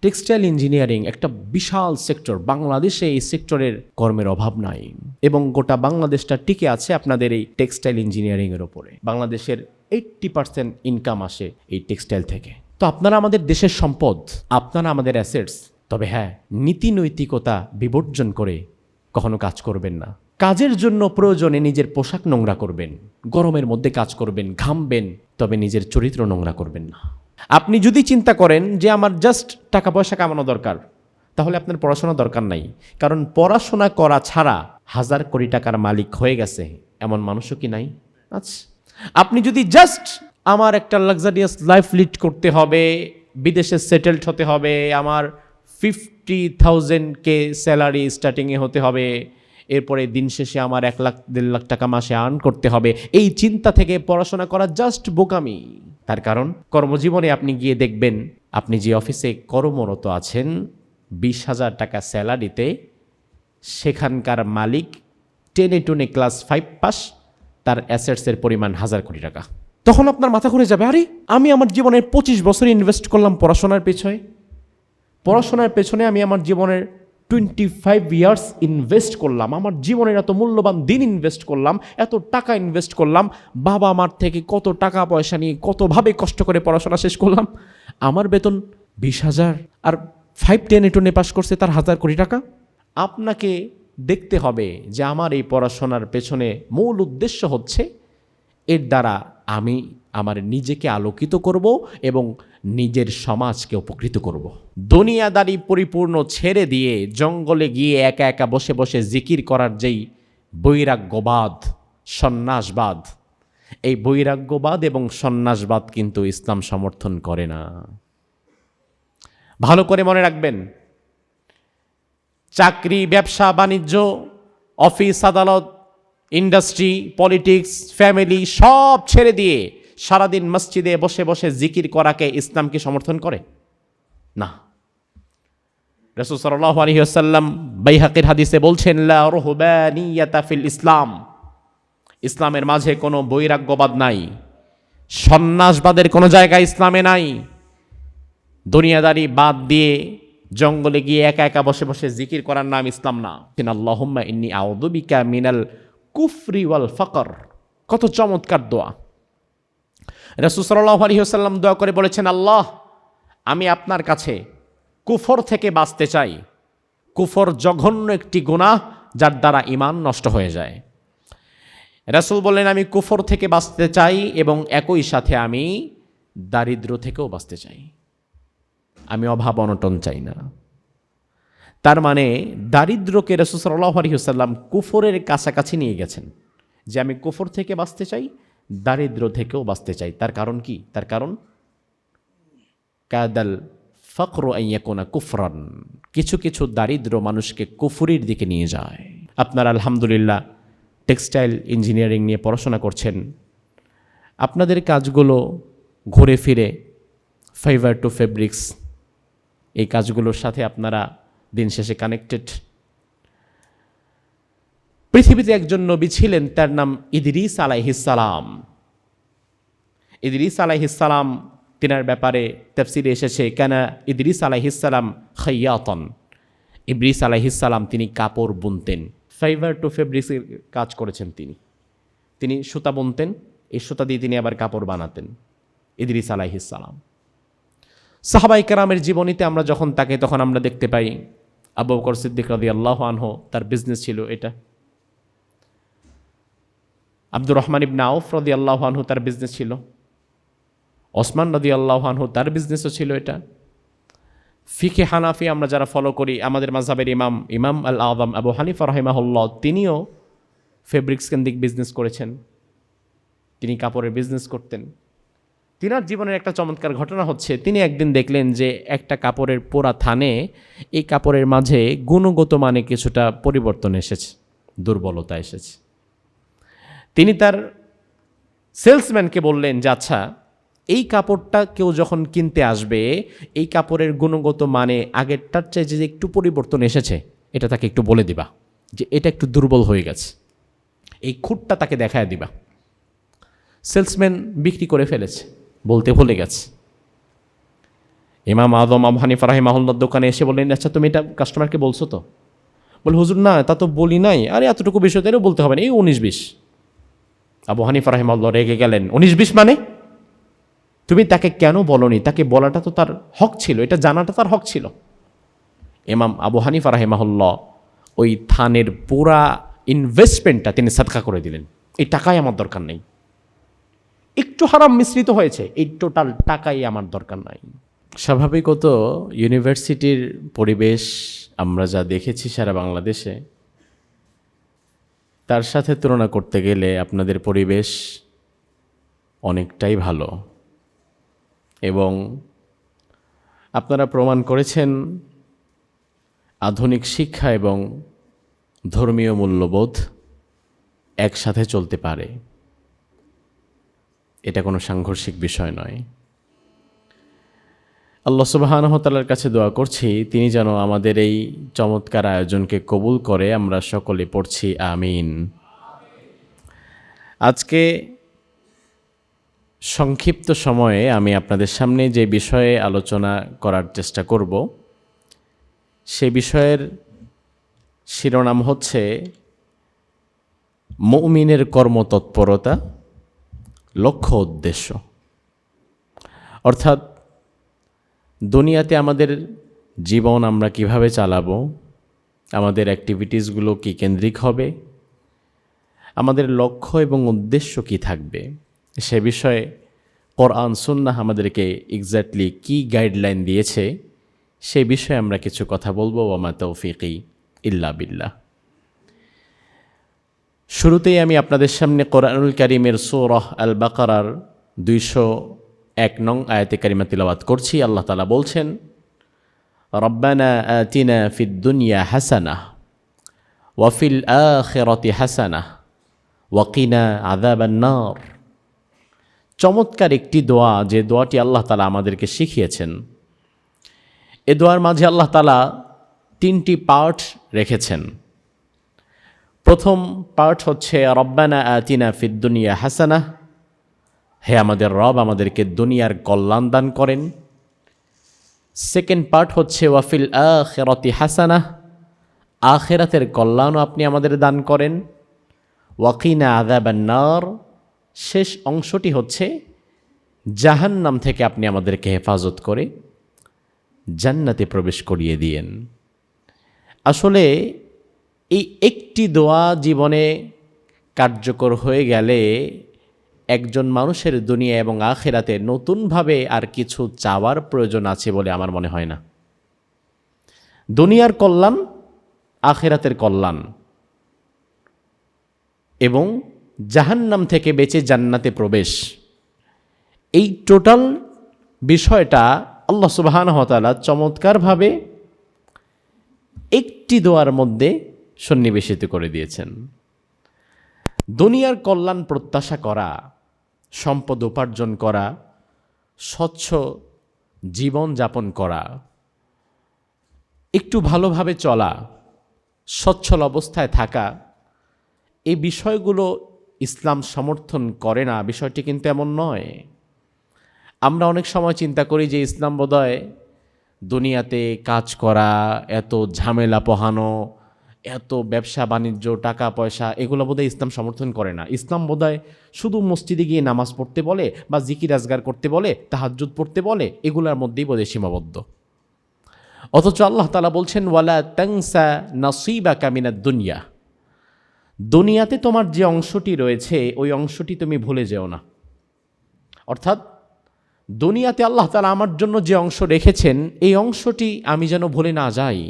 Textile engineering একটা বিশাল sector. বাংলাদেশে এই সেক্টরের কর্মের অভাব নাই এবং গোটা বাংলাদেশটা টিকে আছে আপনাদের এই টেক্সটাইল ইঞ্জিনিয়ারিংয়ের ওপরে। বাংলাদেশের 80% ইনকাম আসে এই টেক্সটাইল থেকে। তো আপনারা আমাদের দেশের সম্পদ, আপনারা আমাদের অ্যাসেটস। তবে হ্যাঁ, নীতি নৈতিকতা বিবর্জন করে কখনো কাজ করবেন না। কাজের জন্য প্রয়োজনে নিজের পোশাক নোংরা করবেন, গরমের মধ্যে কাজ করবেন, ঘামবেন, তবে নিজের চরিত্র নোংরা করবেন না। আপনি যদি চিন্তা করেন যে আমার জাস্ট টাকা পয়সা কামানো দরকার, তাহলে আপনার পড়াশোনা দরকার নাই। কারণ পড়াশোনা করা ছাড়া হাজার কোটি টাকার মালিক হয়ে গেছে এমন মানুষও কি নাই? আচ্ছা, আপনি যদি জাস্ট আমার একটা লাক্সারিয়াস লাইফ লিড করতে হবে, বিদেশে সেটেলড হতে হবে, আমার 50,000 স্যালারি স্টার্টিংয়ে হতে হবে, এরপরে দিন শেষে আমার 1 লাখ 1.5 লাখ টাকা মাসে আর্ন করতে হবে, এই চিন্তা থেকে পড়াশোনা করা জাস্ট বোকামি। তার কারণ কর্মজীবনে আপনি গিয়ে দেখবেন, আপনি যে অফিসে কর্মরত আছেন 20,000 টাকা স্যালারিতে, সেখানকার মালিক টেনে টুনে ক্লাস 5 পাস, তার অ্যাসেটসের পরিমাণ 1,000 কোটি টাকা। তখন আপনার মাথা ঘুরে যাবে, আরে আমি আমার জীবনের 25 বছর ইনভেস্ট করলাম পড়াশোনার পেছনে আমি আমার জীবনের 25 ইয়ার্স ইনভেস্ট করলাম, আমার জীবনের এত মূল্যবান দিন ইনভেস্ট করলাম, এত টাকা ইনভেস্ট করলাম, বাবা মার থেকে কত টাকা পয়সা নিয়ে কতভাবে কষ্ট করে পড়াশোনা শেষ করলাম, আমার বেতন 20,000 আর 5 টেনে টুনে পাস করছে তার 1,000 কোটি টাকা। আপনাকে দেখতে হবে যে আমার এই পড়াশোনার পেছনে মূল উদ্দেশ্য হচ্ছে এর দ্বারা আমি আমার নিজেকে আলোকিত করব এবং নিজের সমাজকে উপকৃত করব। দুনিয়াদারি পরিপূর্ণ ছেড়ে দিয়ে জঙ্গলে গিয়ে একা একা বসে বসে জিকির করার যেই বৈরাগ্যবাদ, সন্ন্যাসবাদ, এই বৈরাগ্যবাদ এবং সন্ন্যাসবাদ কিন্তু ইসলাম সমর্থন করে না। ভালো করে মনে রাখবেন, চাকরি, ব্যবসা বাণিজ্য, অফিস আদালত, ইন্ডাস্ট্রি, পলিটিক্স, ফ্যামিলি সব ছেড়ে দিয়ে সারাদিন মসজিদে বসে বসে জিকির করাকে ইসলাম কি সমর্থন করে? না। রাসূল সাল্লাল্লাহু আলাইহি ওয়াসাল্লাম বাইহাকির হাদিসে বলছেন, লা রুহবানিয়াতা ফিল ইসলাম, ইসলামের মাঝে কোনো বৈরাগ্যবাদ নাই, সন্ন্যাসবাদের কোনো জায়গা ইসলামে নাই। দুনিয়াদারি বাদ দিয়ে জঙ্গলে গিয়ে একা একা বসে বসে জিকির করার নাম ইসলাম না। আল্লাহুম্মা ইন্নী আউযু বিকা মিনাল কুফরি ওয়াল ফাকর। কত চমৎকার দোয়া। রাসূল সাল্লাল্লাহু আলাইহি ওয়াসাল্লাম দোয়া করে বলেছেন, আল্লাহ, আমি আপনার কাছে কুফর থেকে বাঁচতে চাই। কুফর জঘন্য একটি গুনাহ যার দ্বারা ঈমান নষ্ট হয়ে যায়। রাসূল বললেন, আমি কুফর থেকে বাঁচতে চাই এবং একই সাথে আমি দারিদ্র থেকেও বাঁচতে চাই। আমি অভাব অনটন চাই না। তার মানে দারিদ্রকে রাসূল সাল্লাল্লাহু আলাইহি ওয়াসাল্লাম কুফরের কাছাকাছি নিয়ে গেছেন, যে আমি কুফর থেকে বাঁচতে চাই, দারিদ্র থেকেও বাঁচতে চাই। তার কারণ কি? তার কারণ কাদাল ফাকরু আন ইয়াকুনা কুফরান, কিছু কিছু দারিদ্র মানুষকে কুফরির দিকে নিয়ে যায়। আপনারা আলহামদুলিল্লাহ টেক্সটাইল ইঞ্জিনিয়ারিং নিয়ে পড়াশোনা করছেন। আপনাদের কাজগুলো ঘুরে ফিরে ফাইবার টু ফেব্রিক্স, এই কাজগুলোর সাথে আপনারা দিন শেষে কানেক্টেড। পৃথিবীতে একজন নবী ছিলেন, তার নাম ইদরিস আলাইহিস সালাম। ইদরিস আলাইহিস সালাম, তিনার ব্যাপারে তাফসীরে এসেছে, কানা ইদরিস আলাইহিস সালাম খাইয়াতান। ইদরিস আলাইহিস সালাম তিনি কাপড় বুনতেন, ফাইবার টু ফেব্রিক্সের কাজ করেছেন। তিনি সুতা বুনতেন, এই সুতা দিয়ে তিনি আবার কাপড় বানাতেন। ইদরিস আলাইহিস সালাম। সাহাবায়ে কেরামের জীবনীতে আমরা যখন তাকে, তখন আমরা দেখতে পাই আবু বকর সিদ্দিক রাদিয়াল্লাহু আনহু, তার বিজনেস ছিল এটা। আব্দুর রহমান ইবনে আউফ রাদিয়াল্লাহু আনহু, তার বিজনেস ছিল। ওসমান রাদিয়াল্লাহু আনহু, তার বিজনেসও ছিল এটা। ফিকে হানাফি আমরা যারা ফলো করি, আমাদের মাযহাবের ইমাম আল আযম আবু হানিফা রাহিমাহুল্লাহ, তিনিও ফেব্রিক্স কেন্দ্রিক বিজনেস করেছেন। তিনি কাপড়ের বিজনেস করতেন। তিনার জীবনের একটা চমৎকার ঘটনা হচ্ছে, তিনি একদিন দেখলেন যে একটা কাপড়ের পোড়া থানে, এই কাপড়ের মাঝে গুণগত মানে কিছুটা পরিবর্তন এসেছে, দুর্বলতা এসেছে। তিনি তার সেলসম্যানকে বললেন যে, আচ্ছা, এই কাপড়টা কেউ যখন কিনতে আসবে, এই কাপড়ের গুণগত মানে আগেরটার চেয়ে যে একটু পরিবর্তন এসেছে, এটা তাকে একটু বলে দিবা যে এটা একটু দুর্বল হয়ে গেছে, এই খুঁটটা তাকে দেখায় দিবা। সেলসম্যান বিক্রি করে ফেলেছে, বলতে ভুলে গেছে। ইমাম আযম আবু হানিফা রাহিমাহুল্লাহর দোকানে এসে বললেন, আচ্ছা তুমি এটা কাস্টমারকে বলছো তো? বলে, হুজুর না, তা তো বলি নাই। আরে এতটুকু বিষয় তাইও বলতে হবে না, এই 19-20। আবু হানিফা রাহিমাহুল্লাহ রেগে গেলেন, 19-20 মানে? তুমি তাকে কেন বলনি? তাকে বলাটা তো তার হক ছিল, এটা জানাটা তার হক ছিল। ইমাম আবু হানিফা রাহিমাহুল্লাহ ওই থানের পুরা ইনভেস্টমেন্টটা তিনি সাদকা করে দিলেন। এই টাকাই আমার দরকার নেই, একটু হারাম মিশ্রিত হয়েছে, এই টোটাল টাকাই আমার দরকার নাই। স্বাভাবিকত ইউনিভার্সিটির পরিবেশ আমরা যা দেখেছি সারা বাংলাদেশে, তার সাথে তুলনা করতে গেলে আপনাদের পরিবেশ অনেকটাই ভালো, এবং আপনারা প্রমাণ করেছেন আধুনিক শিক্ষা এবং ধর্মীয় মূল্যবোধ একসাথে চলতে পারে। এটা কোনো সাংঘর্ষিক বিষয় নয়। আল্লাহ সুবহানাহু ওয়া তাআলার কাছে দোয়া করছি, তিনি যেন আমাদের এই চমৎকার আয়োজনকে কবুল করে। আমরা সকলে পড়ছি আমিন। আজকে সংক্ষিপ্ত সময়ে আমি আপনাদের সামনে যে বিষয়ে আলোচনা করার চেষ্টা করব, সে বিষয়ের শিরোনাম হচ্ছে মুমিনের কর্মতৎপরতা, লক্ষ্য উদ্দেশ্য। অর্থাৎ দুনিয়াতে আমাদের জীবন আমরা কিভাবে চালাবো, আমাদের অ্যাক্টিভিটিসগুলো কি কেন্দ্রিক হবে, আমাদের লক্ষ্য এবং উদ্দেশ্য কি থাকবে, সে বিষয়ে কোরআন সুন্নাহ আমাদেরকে এক্স্যাক্টলি কি গাইডলাইন দিয়েছে, সে বিষয়ে আমরা কিছু কথা বলবো। ওয়া মা তৌফিকি ইল্লা বিল্লাহ। শুরুতেই আমি আপনাদের সামনে কোরআনুল কারীমের সূরা আল বাকারার 201 নং আয়াতে কারিমা তিলাওয়াত করছি। আল্লাহ তাআলা বলছেন, রব্বানা আতিনা ফিদ দুনিয়া হাসানাহ ওয়া ফিল আখিরাতি হাসানাহ ওয়া কিনা আযাবান নার। চমৎকার একটি দোয়া, যে দোয়াটি আল্লাহ তাআলা আমাদেরকে শিখিয়েছেন। এ দোয়ার মাঝে আল্লাহ তাআলা 3টি পার্ট রেখেছেন। প্রথম পার্ট হচ্ছে রব্বানা আতিনা ফিদ দুনিয়া হাসানাহ, হে আমাদের রব আমাদেরকে দুনিয়ার কল্যাণ দান করেন। সেকেন্ড পার্ট হচ্ছে ওয়াফিল আখিরাতি হাসানাহ, আখিরাতের কল্যাণও আপনি আমাদের দান করেন। ওয়াকিনা আযাবান নার, শেষ অংশটি হচ্ছে জাহান্নাম থেকে আপনি আমাদেরকে হেফাজত করে জান্নাতে প্রবেশ করিয়ে দিয়েন। আসলে এই একটি দোয়া জীবনে কার্যকর হয়ে গেলে একজন মানুষের দুনিয়া এবং আখিরাতে নতুনভাবে আর কিছু চাওয়ার প্রয়োজন আছে বলে আমার মনে হয় না। দুনিয়ার কল্যাণ, আখিরাতের কল্যাণ এবং জাহান্নাম থেকে বেঁচে জান্নাতে প্রবেশ, এই টোটাল বিষয়টা আল্লাহ সুবহানাহু ওয়া তাআলা চমৎকারভাবে একটি দোয়ার মধ্যে সন্নিবেশিত করে দিয়েছেন। দুনিয়ার কল্যাণ প্রত্যাশা করা, সম্পদ উপার্জন করা, স্বচ্ছ জীবন যাপন করা, একটু ভালোভাবে চলা, সচ্ছল অবস্থায় থাকা, এই বিষয়গুলো ইসলাম সমর্থন করে না, বিষয়টি কিন্তু এমন নয়। আমরা অনেক সময় চিন্তা করি যে ইসলাম বোধহয় দুনিয়াতে কাজ করা, এত ঝামেলা পোহানো, এত ব্যবসা বাণিজ্য, টাকা পয়সা, এগুলো বোধহয় ইসলাম সমর্থন করে না। ইসলাম বোধহয় শুধু মসজিদে গিয়ে নামাজ পড়তে বলে বা জিকির আজগার করতে বলে, তাহাজ্জুদ পড়তে বলে, এগুলোর মধ্যেই বোধহয় সীমাবদ্ধ। অথচ আল্লাহ তাআলা বলছেন, ওয়ালা তানসা নাসিবাকা মিনাদ দুনিয়া, দুনিয়াতে তোমার যে অংশটি রয়েছে ওই অংশটি তুমি ভুলে যেও না। অর্থাৎ দুনিয়াতে আল্লাহ তাআলা আমার জন্য যে অংশ রেখেছেন, এই অংশটি আমি যেন ভুলে না যাই,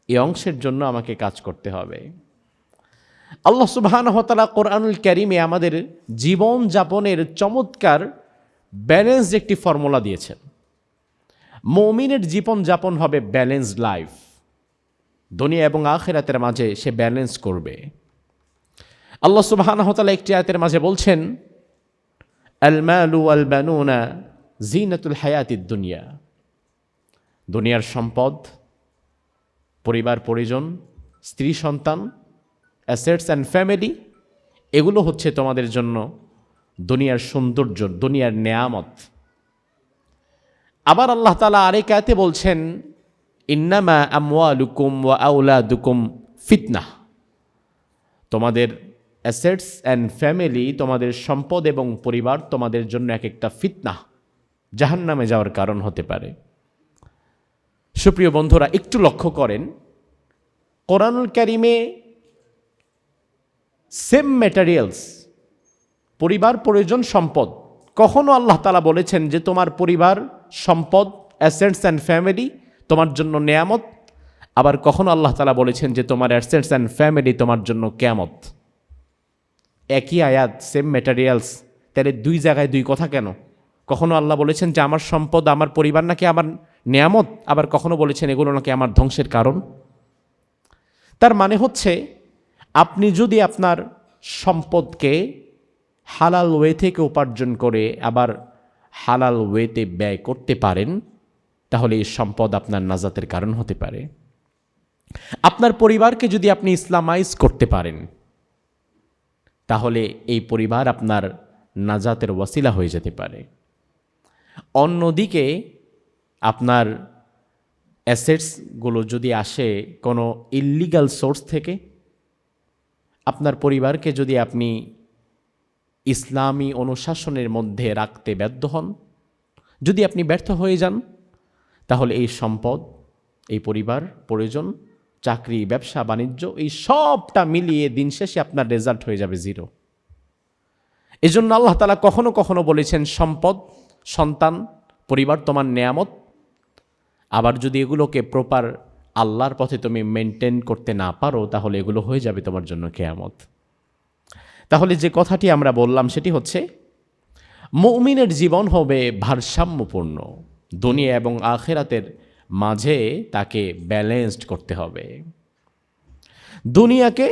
এই অংশের জন্য আমাকে কাজ করতে হবে। আল্লাহ সুবহানাহু ওয়া তাআলা কোরআনুল কারীমে আমাদের জীবন যাপনের চমৎকার ব্যালেন্সড একটি ফর্মুলা দিয়েছেন। মুমিনের জীবন যাপন হবে ব্যালেন্সড লাইফ, দুনিয়া এবং আখিরাতের মাঝে সে ব্যালেন্স করবে। আল্লাহ সুবহানাহু ওয়া তাআলা একটি আয়াতের মাঝে বলছেন, আল মালু ওয়াল বানুনা জিনাতুল হায়াতিদ দুনিয়া, দুনিয়ার সম্পদ, পরিবার পরিজন, স্ত্রী সন্তান, অ্যাসেটস অ্যান্ড ফ্যামিলি, এগুলো হচ্ছে তোমাদের জন্য দুনিয়ার সৌন্দর্য, দুনিয়ার নেয়ামত। আবার আল্লাহ তাআলা আরেক আয়াতে বলছেন, ইন্নামা আমওয়ালুকুম ওয়া আওলাদুকুম ফিতনাহ, তোমাদের অ্যাসেটস অ্যান্ড ফ্যামিলি, তোমাদের সম্পদ এবং পরিবার তোমাদের জন্য এক একটা ফিতনাহ, জাহান্নামে যাওয়ার কারণ হতে পারে। সুপ্রিয় বন্ধুরা, একটু লক্ষ্য করেন, কোরআনুল কারীমে সেম ম্যাটেরিয়ালস, পরিবার, প্রয়োজন, সম্পদ, কখনো আল্লাহ তাআলা বলেছেন যে তোমার পরিবার, সম্পদ, অ্যাসেটস অ্যান্ড ফ্যামিলি তোমার জন্য নেয়ামত, আবার কখনো আল্লাহ তাআলা বলেছেন যে তোমার অ্যাসেটস অ্যান্ড ফ্যামিলি তোমার জন্য কিয়ামত। একই আয়াত, সেম ম্যাটেরিয়ালস, তাহলে দুই জায়গায় দুই কথা কেন? কখনো আল্লাহ বলেছেন যে আমার সম্পদ, আমার পরিবার নাকি আমার নেয়ামত, আবার কখনো বলেছেন এগুলো নাকি আমার ধ্বংসের কারণ। তার মানে হচ্ছে, আপনি যদি আপনার সম্পদকে হালাল ওয়ে থেকে উপার্জন করে আবার হালাল ওয়েতে ব্যয় করতে পারেন, তাহলে এই সম্পদ আপনার নাজাতের কারণ হতে পারে। আপনার পরিবারকে যদি আপনি ইসলামাইজ করতে পারেন, তাহলে এই পরিবার আপনার নাজাতের ওয়াসিলা হয়ে যেতে পারে। অন্যদিকে আপনার অ্যাসেটসগুলো যদি আসে কোনো ইল্লিগাল সোর্স থেকে, আপনার পরিবারকে যদি আপনি ইসলামী অনুশাসনের মধ্যে রাখতে ব্যর্থ হন, যদি আপনি ব্যর্থ হয়ে যান, তাহলে এই সম্পদ, এই পরিবার, প্রয়োজন, চাকরি, ব্যবসা বাণিজ্য, এই সবটা মিলিয়ে দিন শেষে আপনার রেজাল্ট হয়ে যাবে জিরো। এজন্য আল্লাহ তাআলা কখনো কখনো বলেছেন সম্পদ, সন্তান, পরিবার তোমার নেয়ামত, আবার যদি এগুলোকে প্রপার আল্লাহর পথে তুমি মেনটেন করতে না পারো, তাহলে এগুলো হয়ে যাবে তোমার জন্য কিয়ামত। তাহলে যে কথাটি আমরা বললাম সেটি হচ্ছে, মুমিনের জীবন হবে ভারসাম্যপূর্ণ, দুনিয়া এবং আখিরাতের মাঝে তাকে ব্যালেন্সড করতে হবে। দুনিয়াকে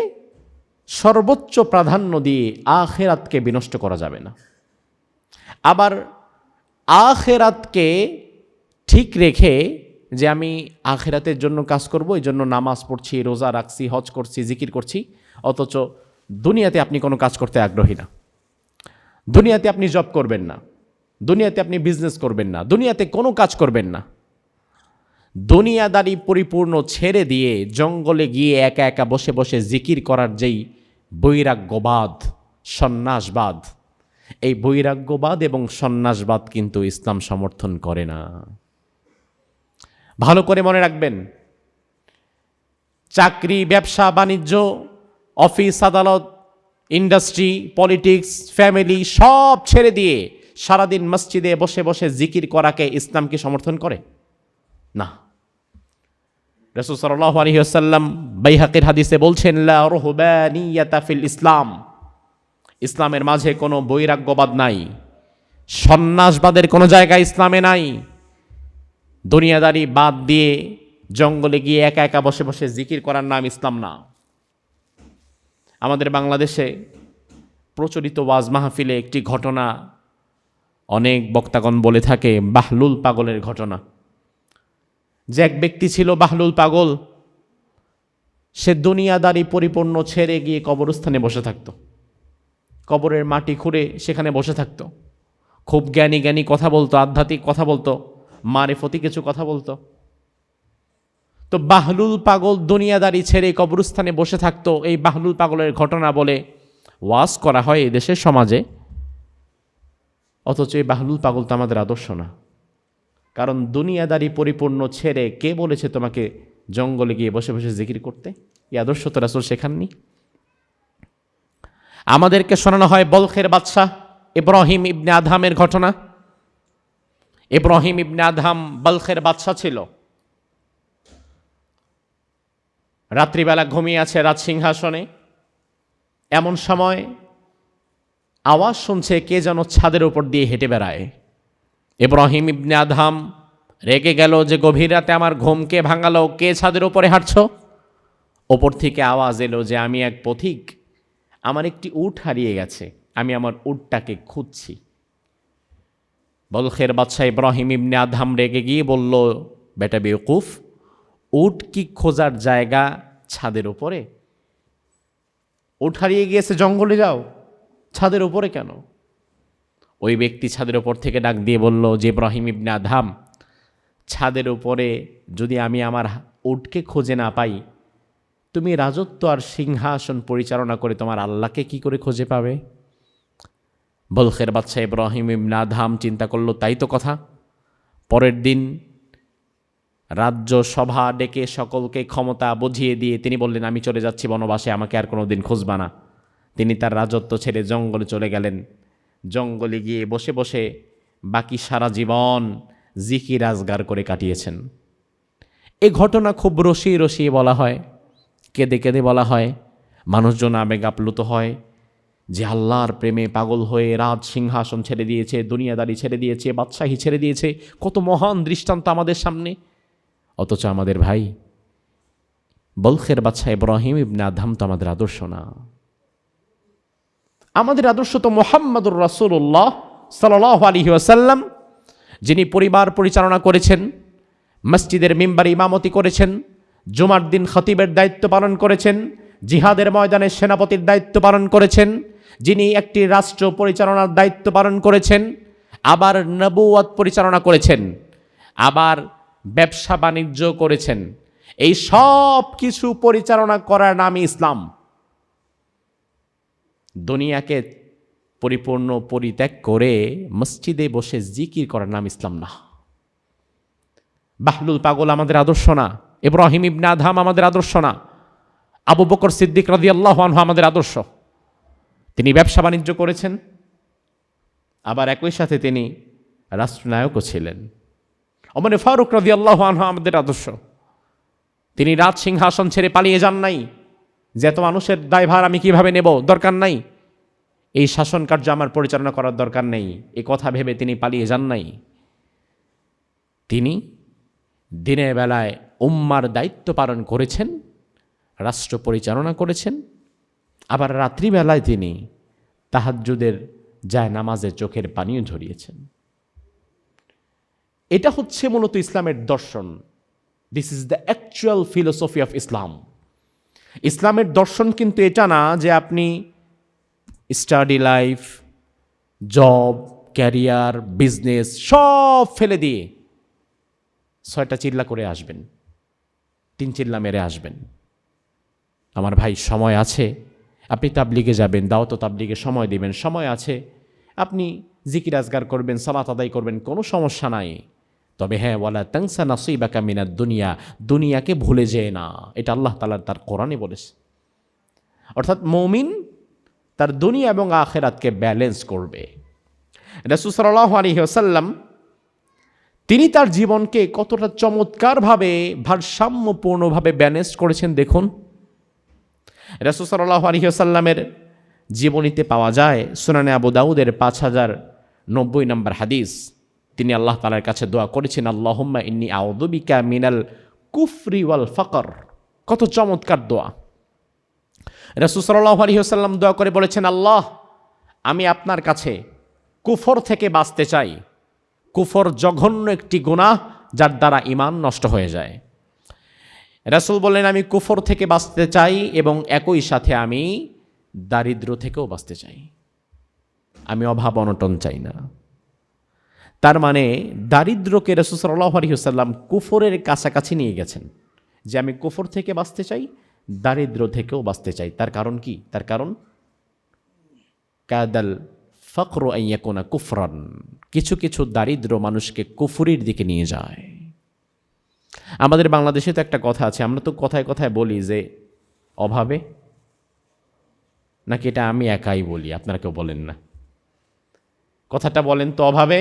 সর্বোচ্চ প্রাধান্য দিয়ে আখিরাতকে বিনষ্ট করা যাবে না, আবার আখিরাতকে ঠিক রেখে যে আমি আখিরাতের জন্য কাজ করব, এই জন্য নামাজ পড়ছি, রোজা রাখছি, হজ করছি, জিকির করছি, অথচ দুনিয়াতে আপনি কোনো কাজ করতে আগ্রহী না, দুনিয়াতে আপনি জব করবেন না, দুনিয়াতে আপনি বিজনেস করবেন না, দুনিয়াতে কোনো কাজ করবেন না, দুনিয়াদারি পরিপূর্ণ ছেড়ে দিয়ে জঙ্গলে গিয়ে একা একা বসে বসে জিকির করার যেই বৈরাগ্যবাদ, সন্ন্যাসবাদ, এই বৈরাগ্যবাদ এবং সন্ন্যাসবাদ কিন্তু ইসলাম সমর্থন করে না। ভালো করে মনে রাখবেন, চাকরি, ব্যবসা বাণিজ্য, অফিস আদালত, ইন্ডাস্ট্রি, পলিটিক্স, ফ্যামিলি সব ছেড়ে দিয়ে সারাদিন মসজিদে বসে বসে জিকির করাকে ইসলাম কি সমর্থন করে? না। রাসূল সাল্লাল্লাহু আলাইহি ওয়াসাল্লাম বাইহাকির হাদিসে বলছেন, লা রুহবানিয়াতা ফিল ইসলাম, ইসলামের মাঝে কোনো বৈরাগ্যবাদ নাই, সন্ন্যাসবাদের কোনো জায়গা ইসলামে নাই। দুনিয়াদারি বাদ দিয়ে জঙ্গলে গিয়ে একা একা বসে বসে জিকির করার নাম ইসলাম না। আমাদের বাংলাদেশে প্রচলিত ওয়াজ মাহফিলে একটি ঘটনা অনেক বক্তাগণ বলে থাকে, বাহলুল পাগলের ঘটনা। যে এক ব্যক্তি ছিল বাহলুল পাগল, সে দুনিয়াদারি পরিপূর্ণ ছেড়ে গিয়ে কবরস্থানে বসে থাকত, কবরের মাটি খুঁড়ে সেখানে বসে থাকত, খুব জ্ঞানী জ্ঞানী কথা বলতো, আধ্যাত্মিক কথা বলতো, মারিফতি কিছু কথা বলতো। তো বাহলুল পাগল দুনিয়াদারি ছেড়ে কবরস্থানে বসে থাকতো, এই বাহলুল পাগলের ঘটনা বলে ওয়াজ করা হয় এই দেশের সমাজে, অথচ এই বাহলুল পাগল তো আমাদের আদর্শ না। কারণ দুনিয়াদারি পরিপূর্ণ ছেড়ে কে বলেছে তোমাকে জঙ্গলে গিয়ে বসে বসে জিকির করতে? এই আদর্শ তো রাসূল শেখাননি। আমাদেরকে শোনানো হয় বলখের বাদশাহ ইব্রাহিম ইবনে আদহামের ঘটনা। ইব্রাহিম ইবনে আদহাম বলখের বাদশাহ ছিল। রাত্রিবেলা ঘুমিয়ে আছে রাজসিংহাসনে, এমন সময় আওয়াজ শুনছে কে যেন ছাদের উপর দিয়ে হেঁটে বেড়ায়। ইব্রাহিম ইবনে আদহাম রেগে গেল যে গভীর রাতে আমার ঘুমকে ভাঙালো, কে ছাদের উপরে হাঁটছ? ওপর থেকে আওয়াজ এলো যে আমি এক পথিক, আমার একটি উট হারিয়ে গেছে, আমি আমার উটটাকে খুঁজছি। বলখের বাদশাহ ইব্রাহিম ইবনে আদহাম রেগে গিয়ে বলল, বেটা বেওকুফ, উট কি খোঁজার জায়গা ছাদের উপরে? উট হারিয়ে গিয়েছে, জঙ্গলে যাও, ছাদের উপরে কেন? ওই ব্যক্তি ছাদের উপর থেকে ডাক দিয়ে বলল যে ইব্রাহিম ইবনে আদহাম, ছাদের উপরে যদি আমি আমার উটকে খুঁজে না পাই, তুমি রাজত্ব আর সিংহাসন পরিচালনা করে তোমার আল্লাহকে কি করে খুঁজে পাবে? বলখের বাদশাহ ইব্রাহিম ইবনে আদহাম চিন্তা করল, তাই তো কথা। পরের দিন রাজ্য সভা ডেকে সকলকে ক্ষমতা বুঝিয়ে দিয়ে তিনি বললেন, আমি চলে যাচ্ছি বনবাসে, আমাকে আর কোনো দিন খুঁজবা না। তিনি তার রাজত্ব ছেড়ে জঙ্গলে চলে গেলেন। জঙ্গলে গিয়ে বসে বসে বাকি সারা জীবন জিকির আজগার করে কাটিয়েছেন। এ ঘটনা খুব রসিয়ে রসিয়ে বলা হয়, কেঁদে কেঁদে বলা হয়, মানুষজন আবেগ আপ্লুত হয় যে আল্লাহর প্রেমে পাগল হয়ে রাজ সিংহাসন ছেড়ে দিয়েছে, দুনিয়াদারি ছেড়ে দিয়েছে, বাদশাহী ছেড়ে দিয়েছে। কত মহান দৃষ্টান্ত আমাদের সামনে। অথচ আমাদের ভাই বলখের বাদশাহ ইব্রাহিম ইবনে আদহাম তো আমাদের আদর্শ না। আমাদের আদর্শ তো মুহাম্মদুর রাসূলুল্লাহ সাল্লাল্লাহু আলাইহি ওয়াসাল্লাম, যিনি পরিবার পরিচালনা করেছেন, মসজিদের মিম্বারে ইমামতি করেছেন, জুমার দিন খতিবের দায়িত্ব পালন করেছেন, জিহাদের ময়দানে সেনাপতির দায়িত্ব পালন করেছেন, যিনি একটি রাষ্ট্র পরিচালনার দায়িত্ব পালন করেছেন, আবার নবুয়ত পরিচালনা করেছেন, আবার ব্যবসা বাণিজ্য করেছেন। এই সব কিছু পরিচালনা করার নামই ইসলাম। দুনিয়াকে পরিপূর্ণ পরিত্যাগ করে মসজিদে বসে জিকির করার নাম ইসলাম না। বাহলুল পাগল আমাদের আদর্শ না। ইব্রাহিম ইবনে আদহাম আমাদের আদর্শ না। আবু বকর সিদ্দিক রাদিয়াল্লাহু আনহু আমাদের আদর্শ। তিনি ব্যবসা বাণিজ্য করেছেন, আবার একই সাথে তিনি রাষ্ট্রনায়কও ছিলেন। ওমর ফারুক রাদিয়াল্লাহু আনহু আমাদের আদর্শ। তিনি রাজ সিংহাসন ছেড়ে পালিয়ে যান নাই যে এত মানুষের দায়ভার আমি কিভাবে নেব, দরকার নাই, এই শাসন কার্য আমার পরিচালনা করার দরকার নেই, এই কথা ভেবে তিনি পালিয়ে যান নাই। তিনি দিনের বেলায় উম্মার দায়িত্ব পালন করেছেন, রাষ্ট্র পরিচালনা করেছেন, আবার রাত্রিবেলায় তিনি তাহাজ্জুদের জায়নামাজে চোখের পানিও ঝরিয়েছেন। এটা হচ্ছে মূলত ইসলামের দর্শন। This is the actual philosophy of Islam. ইসলামের দর্শন কিন্তু এটা না যে আপনি study life, job, career, business সব ফেলে দিয়ে 6টা চিল্লা করে আসবেন, 3 চিল্লা মেরে আসবেন। আমার ভাই, সময় আছে, আপনি তাবলিগে যাবেন, দাওয়াত তাবলিগে সময় দিবেন, সময় আছে, আপনি জিকির আজগার করবেন, সালাত আদায় করবেন, কোনো সমস্যা নাই। তবে হ্যাঁ, ওয়ালা তানসা নাসিবাকা মিনাদ দুনিয়া, দুনিয়াকে ভুলে যেয়ে না। এটা আল্লাহ তাআলা তার কোরআনে বলেছে। অর্থাৎ মুমিন তার দুনিয়া এবং আখিরাতকে ব্যালেন্স করবে। রাসূল সাল্লাল্লাহু আলাইহি ওয়াসাল্লাম তিনি তার জীবনকে কতটা চমৎকারভাবে ভারসাম্যপূর্ণভাবে ব্যালেন্স করেছেন দেখুন। রাসূল সাল্লাল্লাহু আলাইহি ওয়াসাল্লামের জীবনীতে পাওয়া যায়, সুনানে আবু দাউদের 5090 নম্বর হাদিস। তিনি আল্লাহ তাআলার কাছে দোয়া করেছেন, আল্লাহুম্মা ইন্নী আউযু বিকা মিনাল কুফরি ওয়াল ফাকর। কত চমৎকার দোয়া। রাসূল সাল্লাল্লাহু আলাইহি ওয়াসাল্লাম দোয়া করে বলেছেন, আল্লাহ, আমি আপনার কাছে কুফর থেকে বাঁচতে চাই। কুফর জঘন্য একটি গুনাহ, যার দ্বারা ঈমান নষ্ট হয়ে যায়। রাসূল বললেন, আমি কুফর থেকে বাঁচতে চাই এবং একই সাথে আমি দারিদ্র থেকেও বাঁচতে চাই। আমি অভাব অনটন চাই না। তার মানে দারিদ্রকে রাসূল সাল্লাল্লাহু আলাইহি ওয়াসাল্লাম কুফরের কাছাকাছি নিয়ে গেছেন, যে আমি কুফর থেকে বাঁচতে চাই, দারিদ্র থেকেও বাঁচতে চাই। তার কারণ কি? তার কারণ কাদাল ফকর আন ইয়াকুনা কুফরান। কিছু কিছু দারিদ্র মানুষকে কুফরির দিকে নিয়ে যায়। আমাদের বাংলাদেশে তো একটা কথা আছে, আমরা তো কথায় কথায় বলি যে অভাবে, নাকি এটা আমি একাই বলি, আপনারা কেউ বলেন না? কথাটা বলেন তো, অভাবে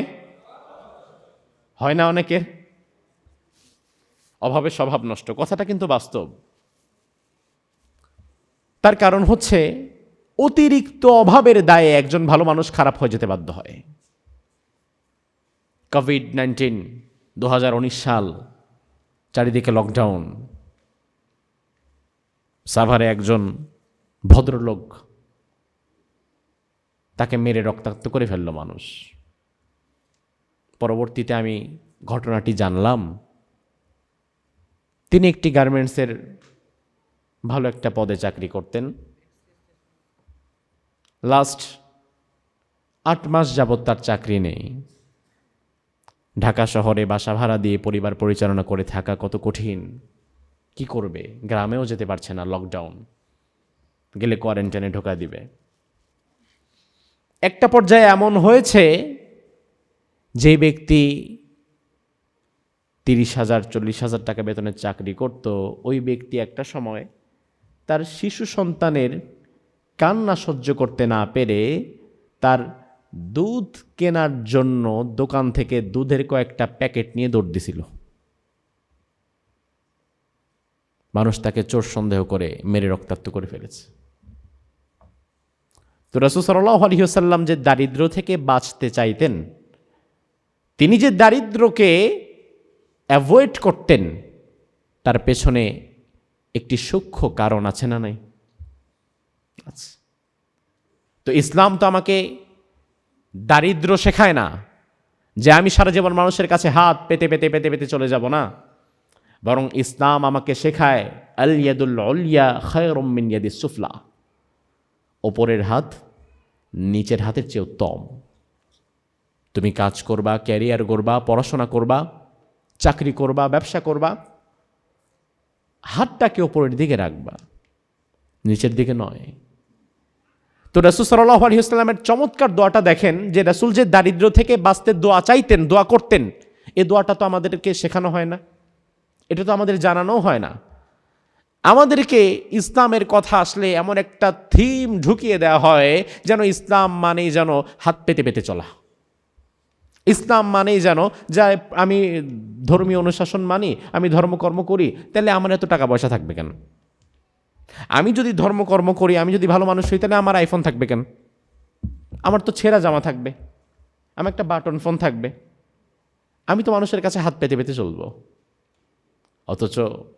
হয় না অনেকের? অভাবে স্বভাব নষ্ট, কথাটা কিন্তু বাস্তব। তার কারণ হচ্ছে অতিরিক্ত অভাবের দায়ে একজন ভালো মানুষ খারাপ হয়ে যেতে বাধ্য হয়। কোভিড-19, 2019 সাল, চারিদিকে লকডাউন। সাভারে একজন ভদ্রলোক, তাকে মেরে রক্তাক্ত করে ফেলল মানুষ। পরবর্তীতে আমি ঘটনাটি জানলাম। তিনি একটি গার্মেন্টসের ভালো একটা পদে চাকরি করতেন। লাস্ট 8 মাস যাবৎ তার চাকরি নেই। ঢাকা শহরে বাসা ভাড়া দিয়ে পরিবার পরিচালনা করে থাকা কত কঠিন। কি করবে? গ্রামেও যেতে পারছে না, লকডাউন, গেলে কোয়ারেন্টাইনে ঢোকা দিবে। একটা পর্যায়ে এমন হয়েছে যে ব্যক্তি 30,000 40,000 টাকা বেতনের চাকরি করত, ওই ব্যক্তি একটা সময় তার শিশু সন্তানের কান্না সহ্য করতে না পেরে তার দুধ কেনার জন্য দোকান থেকে দুধের কয়েকটা প্যাকেট নিয়ে দৌড় দিছিল। মানুষ তাকে চোর সন্দেহ করে মেরে রক্তাক্ত করে ফেলেছে। তো রাসূল সাল্লাল্লাহু আলাইহি ওয়াসাল্লাম যে দারিদ্র্য থেকে বাঁচতে চাইতেন, তিনি যে দারিদ্র্যকে অ্যাভয়েড করতেন, তার পেছনে একটি সূক্ষ্ম কারণ আছে না নাই? আচ্ছা, তো ইসলাম তো আমাকে দারিদ্র্য শেখায় না যে আমি সারা জীবন মানুষের কাছে হাত পেতে পেতে পেতে পেতে চলে যাব না, বরং ইসলাম আমাকে শেখায় আল ইয়াদুল উলিয়া খায়রুম মিন ইয়াদিস সুফলা, ওপরের হাত নিচের হাতের চেয়ে উত্তম। তুমি কাজ করবা, ক্যারিয়ার করবা, পড়াশোনা করবা, চাকরি করবা, ব্যবসা করবা, হাতটাকে ওপরের দিকে রাখবা, নিচের দিকে নয়। তো রাসূল সাল্লাল্লাহু আলাইহি ওয়াসাল্লামের চমৎকার দোয়াটা দেখেন, যে রাসূল যে দারিদ্র্য থেকে বাঁচতে দোয়া চাইতেন, দোয়া করতেন, এই দোয়াটা তো আমাদেরকে শেখানো হয় না, এটা তো আমাদের জানানো হয় না। আমাদেরকে ইসলামের কথা আসলে এমন একটা থিম ঢুকিয়ে দেওয়া হয় যেন ইসলাম মানেই যেন হাত পেতে পেতে চলা, ইসলাম মানেই যেন যা আমি ধর্মীয় অনুশাসন মানি, আমি ধর্মকর্ম করি, তাহলে আমার এত টাকা পয়সা থাকবে কেন? আমি যদি ধর্মকর্ম করি, আমি যদি ভালো মানুষ হই, তাহলে আমার আইফোন থাকবে কেন? আমার তো ছেঁড়া জামা থাকবে, আমার একটা বাটন ফোন থাকবে, আমি তো মানুষের কাছে হাত পেতে পেতে চলবো। অথচ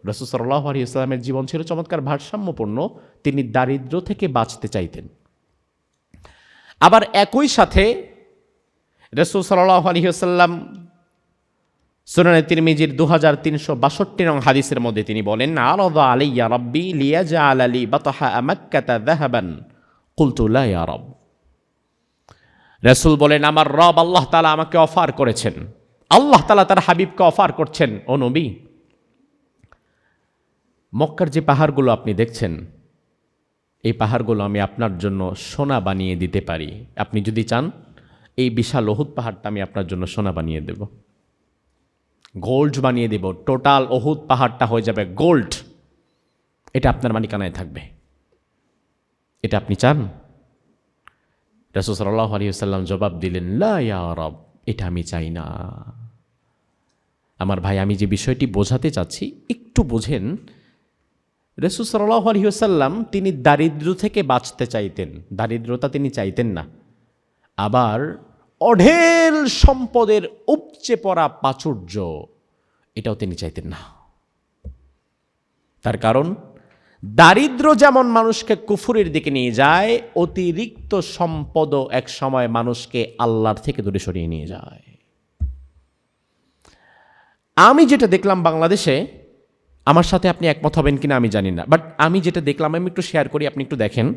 রাসূল সাল্লাল্লাহু আলাইহি ওয়াসাল্লামের জীবন ছিল চমৎকার ভারসাম্যপূর্ণ, তিনি দারিদ্র্য থেকে বাঁচতে চাইতেন। আবার একই সাথে রাসূল সাল্লাল্লাহু আলাইহি ওয়াসাল্লাম সুনানে তিরমিজির 2362 নং হাদিসের মধ্যে তিনি বলেন, আরাদা আলাইয়া রাব্বি লিয়াজআল লি বাতাহা মাক্কাতা যাহাবান কুলতু লা ইয়া রাব। রাসূল বলেন, আমার রব আল্লাহ তাআলা আমাকে অফার করেছেন, আল্লাহ তাআলা তার হাবিবকে অফার করছেন, ও নবী, মক্কার যে পাহাড়গুলো আপনি দেখছেন, এই পাহাড়গুলো আমি আপনার জন্য সোনা বানিয়ে দিতে পারি। আপনি যদি চান, এই বিশাল উহুদ পাহাড়টা আমি আপনার জন্য সোনা বানিয়ে দেব, গোল্ড বানিয়ে দেব, টোটাল উহুদ পাহাড়টা হয়ে যাবে গোল্ড, এটা আপনার মালিকানায় থাকবে। এটা আপনি চান? রাসূল সাল্লাল্লাহু আলাইহি ওয়াসাল্লাম জবাব দিলেন, লা ইয়া রাব, এটা আমি চাই না। আমার ভাই, আমি যে বিষয়টি বোঝাতে চাচ্ছি একটু বোঝেন। রাসূল সাল্লাল্লাহু আলাইহি ওয়াসাল্লাম তিনি দারিদ্র্য থেকে বাঁচতে চাইতেন, দারিদ্রতা তিনি চাইতেন না। আবার অঢেল সম্পদের উপচে পড়া প্রাচুর্য, এটাও তিনি চাইতেন না। তার কারণ, দারিদ্র্য যেমন মানুষকে কুফুরের দিকে নিয়ে যায়, অতিরিক্ত সম্পদও এক সময় মানুষকে আল্লাহর থেকে দূরে সরিয়ে নিয়ে যায়। আমি যেটা দেখলাম বাংলাদেশে, আমার সাথে আপনি একমত হবেন কিনা আমি জানি না, বাট আমি যেটা দেখলাম আমি একটু শেয়ার করি, আপনি একটু দেখেন।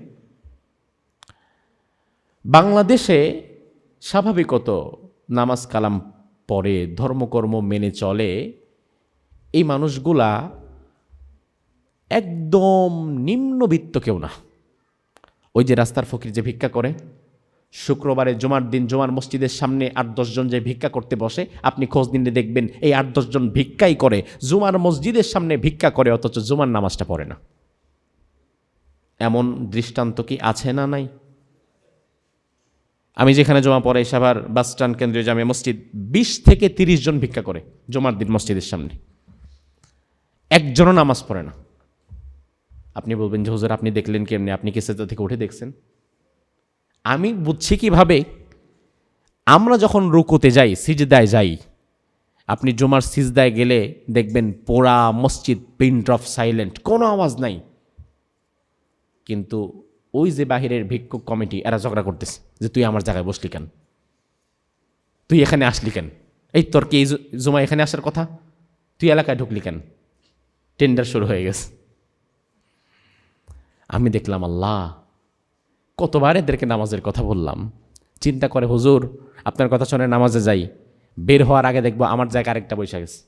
বাংলাদেশে স্বাভাবিকত নামাজ কালাম পড়ে, ধর্মকর্ম মেনে চলে, এই মানুষগুলা একদম নিম্নবিত্ত কেউ না। ওই যে রাস্তার ফকির যে ভিক্ষা করে, শুক্রবারে জুমার দিন জুমার মসজিদের সামনে 8-10 জন যে ভিক্ষা করতে বসে, আপনি খোঁজ নিলে দেখবেন এই 8-10 জন ভিক্ষাই করে, জুমার মসজিদের সামনে ভিক্ষা করে, অথচ জুমার নামাজটা পড়ে না। এমন দৃষ্টান্ত কি আছে না নাই? আমি যেখানে জমা পড়াই, সাভার বাসস্ট্যান্ড কেন্দ্রীয় জামে মসজিদ, 20 থেকে 30 জন ভিক্ষা করে জুমার দিন মসজিদের সামনে, একজনও নামাজ পড়ে না। আপনি বলবেন যে হুজুর আপনি দেখলেন কেমনে? আপনি কি সেজদা থেকে উঠে দেখছেন? আমি বুঝছি কিভাবে, আমরা যখন রুকুতে যাই, সিজদায় যাই, আপনি জুমার সিজদায় গেলে দেখবেন পুরা মসজিদ পিন ড্রপ সাইলেন্ট, কোনো আওয়াজ নাই। কিন্তু ওই যে বাহিরের ভিক্ষুক কমিটি, এরা ঝগড়া করতেছে যে তুই আমার জায়গায় বসলি কেন, তুই এখানে আসলি কেন, এই তোর কি এই জুমা এখানে আসার কথা, তুই এলাকায় ঢুকলি কেন? টেন্ডার শুরু হয়ে গেছে। আমি দেখলাম, আল্লাহ, কতবার এদেরকে নামাজের কথা বললাম, চিন্তা করে হুজুর আপনার কথা শুনে নামাজে যাই, বের হওয়ার আগে দেখবো আমার জায়গায় আরেকটা বৈশা গেছে,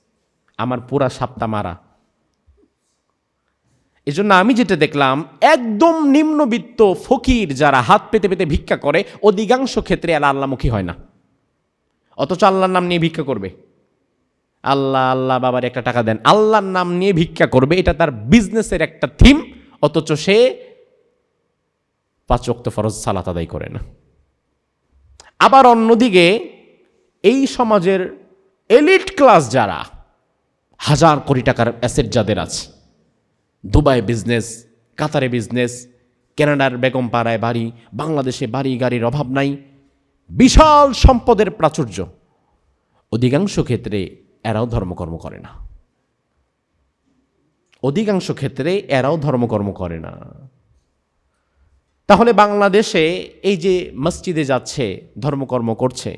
আমার পুরা সাপটা মারা। এই জন্য আমি যেটা দেখলাম, একদম নিম্নবিত্ত ফকির যারা হাত পেতে পেতে ভিক্ষা করে, অধিকাংশ ক্ষেত্রে এরা আল্লাহমুখী হয় না, অথচ আল্লাহর নাম নিয়ে ভিক্ষা করবে। আল্লাহ আল্লাহ বাবার একটা টাকা দেন, আল্লাহর নাম নিয়ে ভিক্ষা করবে, এটা তার বিজনেসের একটা থিম, অথচ সে 5 ওয়াক্ত ফরজ সালাত আদায় করে না। আবার অন্যদিকে এই সমাজের এলিট ক্লাস যারা, হাজার কোটি টাকার অ্যাসেট যাদের আছে, দুবাই বিজনেস, কাতারে বিজনেস, কানাডার বেগম পাড়ায় বাড়ি, বাংলাদেশে বাড়ি গাড়ির অভাব নাই, বিশাল সম্পদের প্রাচুর্য, অধিকাংশ ক্ষেত্রে এরাও ধর্মকর্ম করে না। অধিকাংশ ক্ষেত্রে এরাও ধর্মকর্ম করে না। তাহলে বাংলাদেশে এই যে মসজিদে যাচ্ছে, ধর্মকর্ম করছে,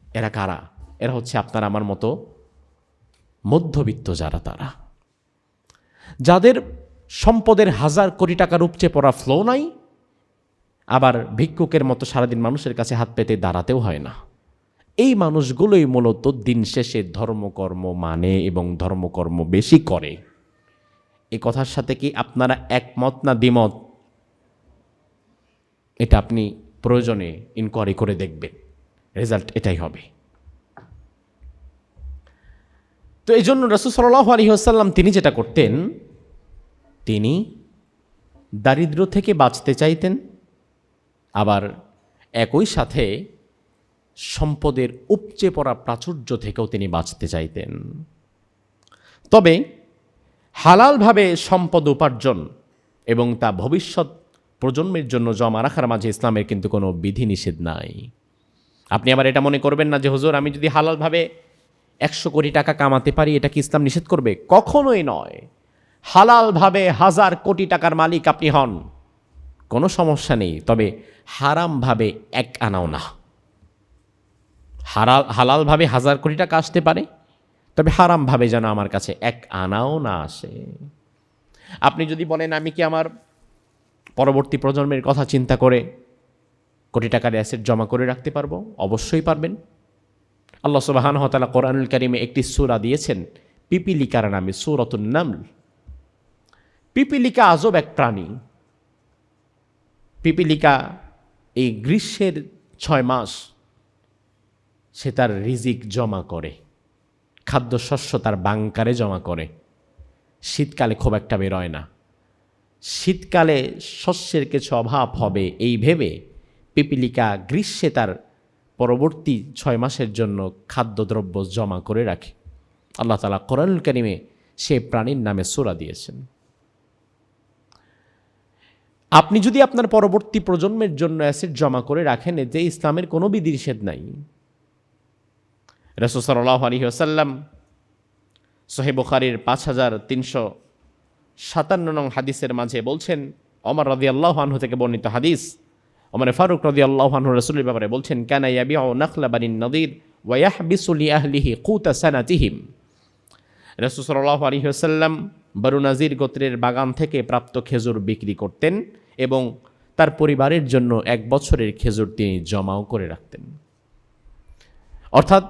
এরা কারা? এরা হচ্ছে আপনার আমার মতো মধ্যবিত্ত যারা, তারা যাদের সম্পদের হাজার কোটি টাকার উপচে পড়া ফ্লো নাই, আবার ভিক্ষুকের মতো সারাদিন মানুষের কাছে হাত পেতে দাঁড়াতেও হয় না। এই মানুষগুলোই মূলত দিন শেষে ধর্মকর্ম মানে এবং ধর্মকর্ম বেশি করে। এই কথার সাথে কি আপনারা একমত না দ্বিমত? এটা আপনি প্রয়োজনে ইনকোয়ারি করে দেখবেন, রেজাল্ট এটাই হবে। তো এই জন্য রাসূল সাল্লাল্লাহু আলাইহি ওয়াসাল্লাম তিনি যেটা করতেন, তিনি দারিদ্র্য থেকে বাঁচতে চাইতেন, আবার একই সাথে সম্পদের উপচে পড়া প্রাচুর্য থেকেও তিনি বাঁচতে চাইতেন। তবে হালালভাবে সম্পদ উপার্জন এবং তা ভবিষ্যৎ প্রজন্মের জন্য জমা রাখার মাঝে ইসলামের কিন্তু কোনো বিধিনিষেধ নাই। আপনি আবার এটা মনে করবেন না যে হুজুর আমি যদি হালালভাবে 100 কোটি টাকা কামাতে পারি, এটা কি ইসলাম নিষেধ করবে? কখনোই নয়। হালালভাবে 1000 কোটি টাকার মালিক আপনি হন, কোনো সমস্যা নেই, তবে হারামভাবে 1 আনাও না। হালালভাবে 1000 কোটি টাকা আসতে পারে, তবে হারামভাবে যেন আমার কাছে 1 আনাও না আসে। আপনি যদি বলেন আমি কি আমার পরবর্তী প্রজন্মের কথা চিন্তা করে কোটি টাকার অ্যাসেট জমা করে রাখতে পারবো? অবশ্যই পারবেন। আল্লাহ সুবহানাহু ওয়া তাআলা কোরআনুল কারীমে একটি সূরা দিয়েছেন পিপিলিকার নামে, সূরাতুন নামল। পিপিলিকা আজব এক প্রাণী। পিপিলিকা এই গ্রীষ্মের 6 মাস সে তার রিজিক জমা করে, খাদ্যশস্য তার বাংকারে জমা করে, শীতকালে খুব একটা বেরোয় না। শীতকালে শস্যের কিছু অভাব হবে এই ভেবে পিপিলিকা গ্রীষ্মে তার পরবর্তী 6 মাসের জন্য খাদ্যদ্রব্য জমা করে রাখে। আল্লাহ তাআলা কোরআনুল কারীমে সে প্রাণীর নামে সূরা দিয়েছেন। আপনি যদি আপনার পরবর্তী প্রজন্মের জন্য অ্যাসেট জমা করে রাখেন, এতে ইসলামের কোনো বিধিনিষেধ নাই। রাসূল সাল্লাল্লাহু আলাইহি ওয়াসাল্লাম সহিহ বুখারীর 5357 নং হাদিসের মাঝে বলছেন, ওমর রাদিয়াল্লাহু আনহু থেকে বর্ণিত হাদিস, ওমর ফারুক রাদিয়াল্লাহু আনহু রাসূলের ব্যাপারে বলছেন, কানা ইয়াবিউ নাখলা বানিন নদীর ওয়া ইয়াহবিসু লি আহলিহি কুতা সানাতিহিম। রাসূল সাল্লাল্লাহু আলাইহি ওয়াসাল্লাম বনু নাজির গোত্রের বাগান থেকে প্রাপ্ত খেজুর বিক্রি করতেন এবং তার পরিবারের জন্য 1 বছরের খেজুর তিনি জমাও করে রাখতেন। অর্থাৎ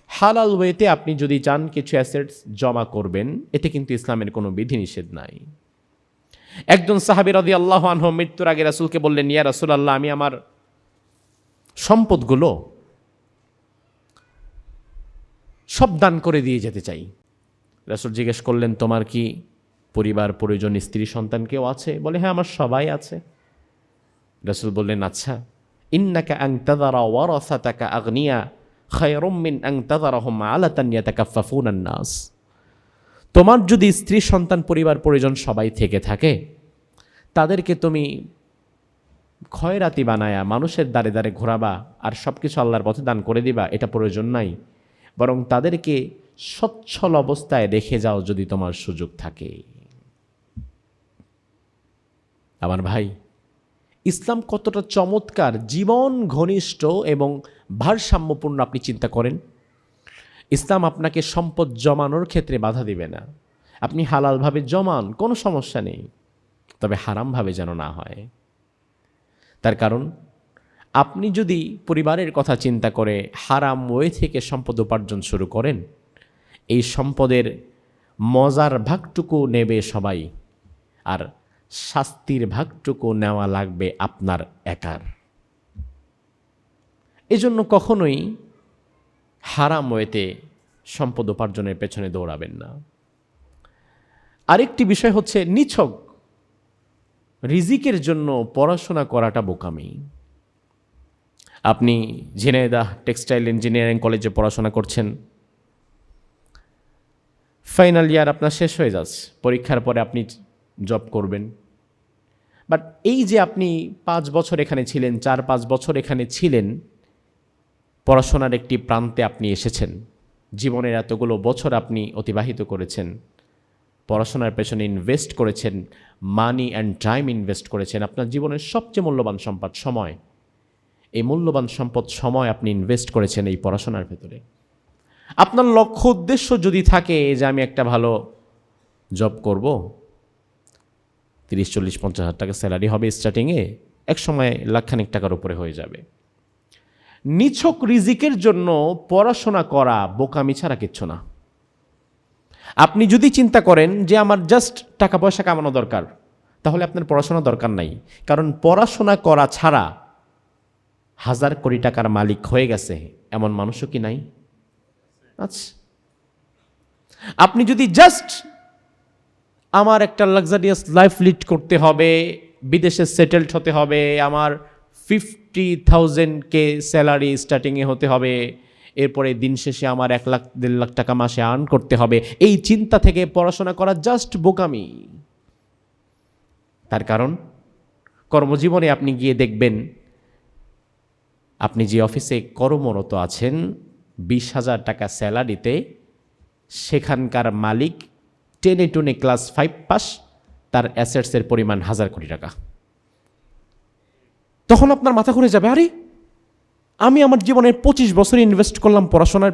হালাল ওয়েতে আপনি যদি চান কিছু অ্যাসেটস জমা করবেন, এতে কিন্তু ইসলামের কোনো বিধিনিষেধ নাই। একজন সাহাবী রাদিয়াল্লাহু আনহু মৃত্যুর আগে রাসূলকে বললেন, ইয়া রাসূলুল্লাহ, আমি আমার সম্পদগুলো সব দান করে দিয়ে যেতে চাই। রাসূল জিজ্ঞেস করলেন, তোমার কি পরিবার পরিজন, স্ত্রী সন্তান কেউ আছে? বলে, হ্যাঁ, আমার সবাই আছে। রাসূল বললেন, আচ্ছা, ইন্নাকা আন তাযারা ওয়ারাসাতাকা আগনিয়া খায়রুম মিন আন তাযারাহুম আলাতান ইয়াতাকাফফাফুনান নাস। তোমার যদি স্ত্রী সন্তান পরিবার পরিজন সবাই থেকে থাকে, তাদেরকে তুমি খয়রাতি বানায়া মানুষের দ্বারে দ্বারে ঘোরাবা আর সব কিছু আল্লাহর পথে দান করে দিবা, এটা প্রয়োজন নাই। বরং তাদেরকে সচ্ছল অবস্থায় রেখে যাও যদি তোমার সুযোগ থাকে। আমার ভাই, ইসলাম কতটা চমৎকার, জীবন ঘনিষ্ঠ এবং ভারসাম্যপূর্ণ আপনি চিন্তা করেন। ইসলাম আপনাকে সম্পদ জমানোর ক্ষেত্রে বাধা দিবে না। আপনি হালালভাবে জমান, কোনো সমস্যা নেই, তবে হারামভাবে যেন না হয়। তার কারণ আপনি যদি পরিবারের কথা চিন্তা করে হারাম ওয়ে থেকে সম্পদ উপার্জন শুরু করেন, এই সম্পদের মজার ভাগটুকু নেবে সবাই, আর শাস্তির ভাগটুকু নেওয়া লাগবে আপনার একার। এজন্য কখনোই হারাম ওয়েতে সম্পদ উপার্জনের পেছনে দৌড়াবেন না। আরেকটি বিষয় হচ্ছে নিছক রিজিকের জন্য পড়াশোনা করাটা বোকামি। আপনি ঝিনাইদহ টেক্সটাইল ইঞ্জিনিয়ারিং কলেজে পড়াশোনা করছেন, ফাইনাল ইয়ার আপনার শেষ হয়ে যাচ্ছে, পরীক্ষার পরে আপনি জব করবেন। বাট এই যে আপনি 5 বছর এখানে ছিলেন, 4-5 বছর এখানে ছিলেন, পড়াশোনার একটি প্রান্তে আপনি এসেছেন, জীবনের এতগুলো বছর আপনি অতিবাহিত করেছেন, পড়াশোনার পেছনে ইনভেস্ট করেছেন, মানি অ্যান্ড টাইম ইনভেস্ট করেছেন। আপনার জীবনের সবচেয়ে মূল্যবান সম্পদ সময়। এই মূল্যবান সম্পদ সময় আপনি ইনভেস্ট করেছেন এই পড়াশোনার ভেতরে। আপনার লক্ষ্য উদ্দেশ্য যদি থাকে যে আমি একটা ভালো জব করব, 30-40-50 হাজার টাকা স্যালারি হবে স্টার্টিংয়ে, এক সময় লাখখানিক টাকার উপরে হয়ে যাবে। নিছক রিজিকের জন্য পড়াশোনা করা বোকামি ছাড়া কিচ্ছু না। আপনি যদি চিন্তা করেন যে আমার জাস্ট টাকা পয়সা কামানো দরকার, তাহলে আপনার পড়াশোনা দরকার নাই। কারণ পড়াশোনা করা ছাড়া হাজার কোটি টাকার মালিক হয়ে গেছে এমন মানুষও কি নাই? আচ্ছা, আপনি যদি জাস্ট আমার একটা লাক্সারিয়াস লাইফ লিড করতে হবে, বিদেশে সেটেলড হতে হবে, আমার 50,000 স্যালারি স্টার্টিংয়ে হতে হবে, এরপরে দিন শেষে আমার 1-1.5 লাখ টাকা মাসে আর্ন করতে হবে, এই চিন্তা থেকে পড়াশোনা করা জাস্ট বোকামি। তার কারণ কর্মজীবনে আপনি গিয়ে দেখবেন, আপনি যে অফিসে কর্মরত আছেন 20,000 টাকা স্যালারিতে, সেখানকার মালিক টেনে টুনে ক্লাস 5 পাস, তার অ্যাসেটসের পরিমাণ 1,000 কোটি টাকা। তখন আপনার মাথা ঘুরে যাবে, আরে আমি আমার জীবনের 25 বছর ইনভেস্ট করলাম পড়াশোনার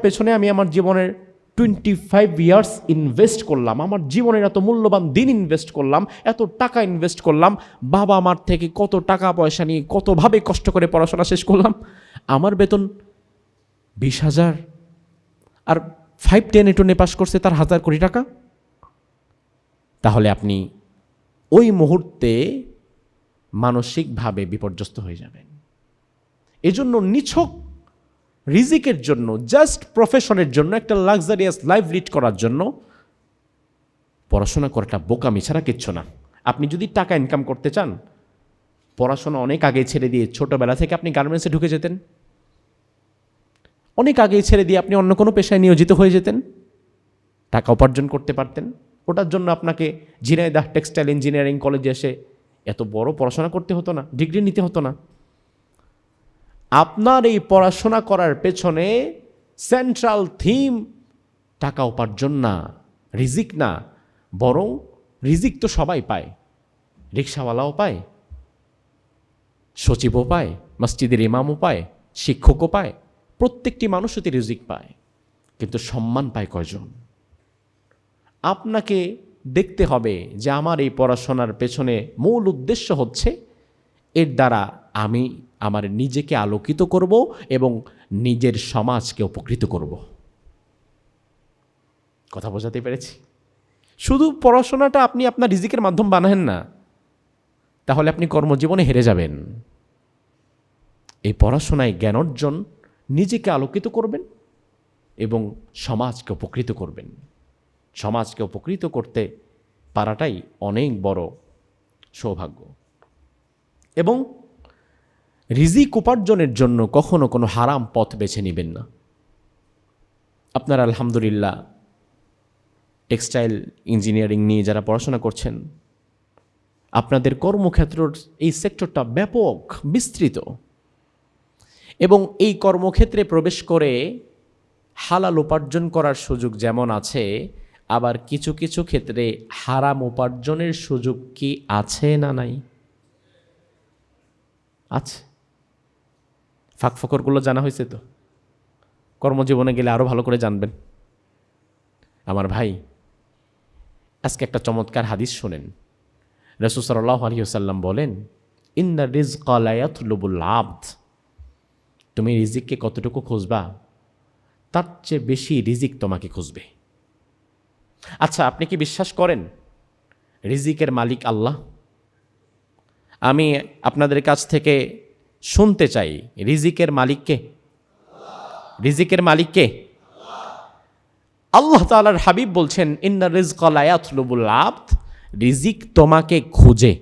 পেছনে আমি আমার জীবনের 25 ইয়ার্স ইনভেস্ট করলাম, আমার জীবনের এত মূল্যবান দিন ইনভেস্ট করলাম, এত টাকা ইনভেস্ট করলাম, বাবা আমার থেকে কত টাকা পয়সা নিয়ে কতভাবে কষ্ট করে পড়াশোনা শেষ করলাম, আমার বেতন 20,000, আর 5-10 টনে পাস করছে তার 1,000 কোটি টাকা। তাহলে আপনি ওই মুহূর্তে মানসিকভাবে বিপর্যস্ত হয়ে যাবেন। এজন্য নিছক রিজিকের জন্য, জাস্ট প্রফেশনের জন্য, একটা লাক্সারিয়াস লাইফ লিড করার জন্য পড়াশোনা করাটা বোকামি ছাড়া কিচ্ছু না। আপনি যদি টাকা ইনকাম করতে চান, পড়াশোনা অনেক আগে ছেড়ে দিয়ে ছোটবেলা থেকে আপনি গার্মেন্টসে ঢুকে যেতেন, অনেক আগেই ছেড়ে দিয়ে আপনি অন্য কোনো পেশায় নিয়োজিত হয়ে যেতেন, টাকা উপার্জন করতে পারতেন। ওটার জন্য আপনাকে ঝিনাইদহ টেক্সটাইল ইঞ্জিনিয়ারিং কলেজে এসে এত বড় পড়াশোনা করতে হতো না, ডিগ্রি নিতে হতো না। আপনার এই পড়াশোনা করার পেছনে সেন্ট্রাল থিম টাকা উপার্জন না, রিজিক না, বরং রিজিক তো সবাই পায়, রিক্সাওয়ালাও পায়, সচিবও পায়, মসজিদের ইমামও পায়, শিক্ষকও পায়, প্রত্যেকটি মানুষই রিজিক পায়, কিন্তু সম্মান পায় কয়জন? আপনাকে দেখতে হবে যে আমার এই পড়াশোনার পেছনে মূল উদ্দেশ্য হচ্ছে এর দ্বারা আমি আমার নিজেকে আলোকিত করব এবং নিজের সমাজকে উপকৃত করব। কথা বোঝাতে পেরেছি? শুধু পড়াশোনাটা আপনি আপনার রিজিকের মাধ্যম বানাবেন না, তাহলে আপনি কর্মজীবনে হেরে যাবেন। এই পড়াশোনায় জ্ঞান অর্জন, নিজেকে আলোকিত করবেন এবং সমাজকে উপকৃত করবেন। সমাজকে উপকৃত করতে পারাটাই অনেক বড় সৌভাগ্য। এবং রিজিক উপার্জনের জন্য কখনো কোনো হারাম পথ বেছে নেবেন না। আপনারা আলহামদুলিল্লাহ টেক্সটাইল ইঞ্জিনিয়ারিং নিয়ে যারা পড়াশোনা করছেন, আপনাদের কর্মক্ষেত্রের এই সেক্টরটা ব্যাপক বিস্তৃত, এবং এই কর্মক্ষেত্রে প্রবেশ করে হালাল উপার্জন করার সুযোগ যেমন আছে, আবার কিছু কিছু ক্ষেত্রে হারাম উপার্জনের সুযোগ কি আছে না নাই? আছে। ফাঁকফোকরগুলো জানা হয়েছে তো, কর্মজীবনে গেলে আরও ভালো করে জানবেন। আমার ভাই, আজকে একটা চমৎকার হাদিস শোনেন। রাসূল সাল্লাল্লাহু আলাইহি ওয়াসাল্লাম বলেন, ইন্না রিজকা লা ইয়াতলুবুল আবদ, তুমি রিজিককে কতটুকু খুঁজবা তার চেয়ে বেশি রিজিক তোমাকে খুঁজবে। আচ্ছা, আপনি কি বিশ্বাস করেন রিজিকের মালিক আল্লাহ? আমি আপনাদের কাছ থেকে শুনতে চাই, রিজিকের মালিককে? রিজিকের মালিককে আল্লাহ তাআলার হাবিব বলছেন, ইন্না রিজকা লা ইয়াতলুবুল আবদ, রিজিক তোমাকে খোঁজে।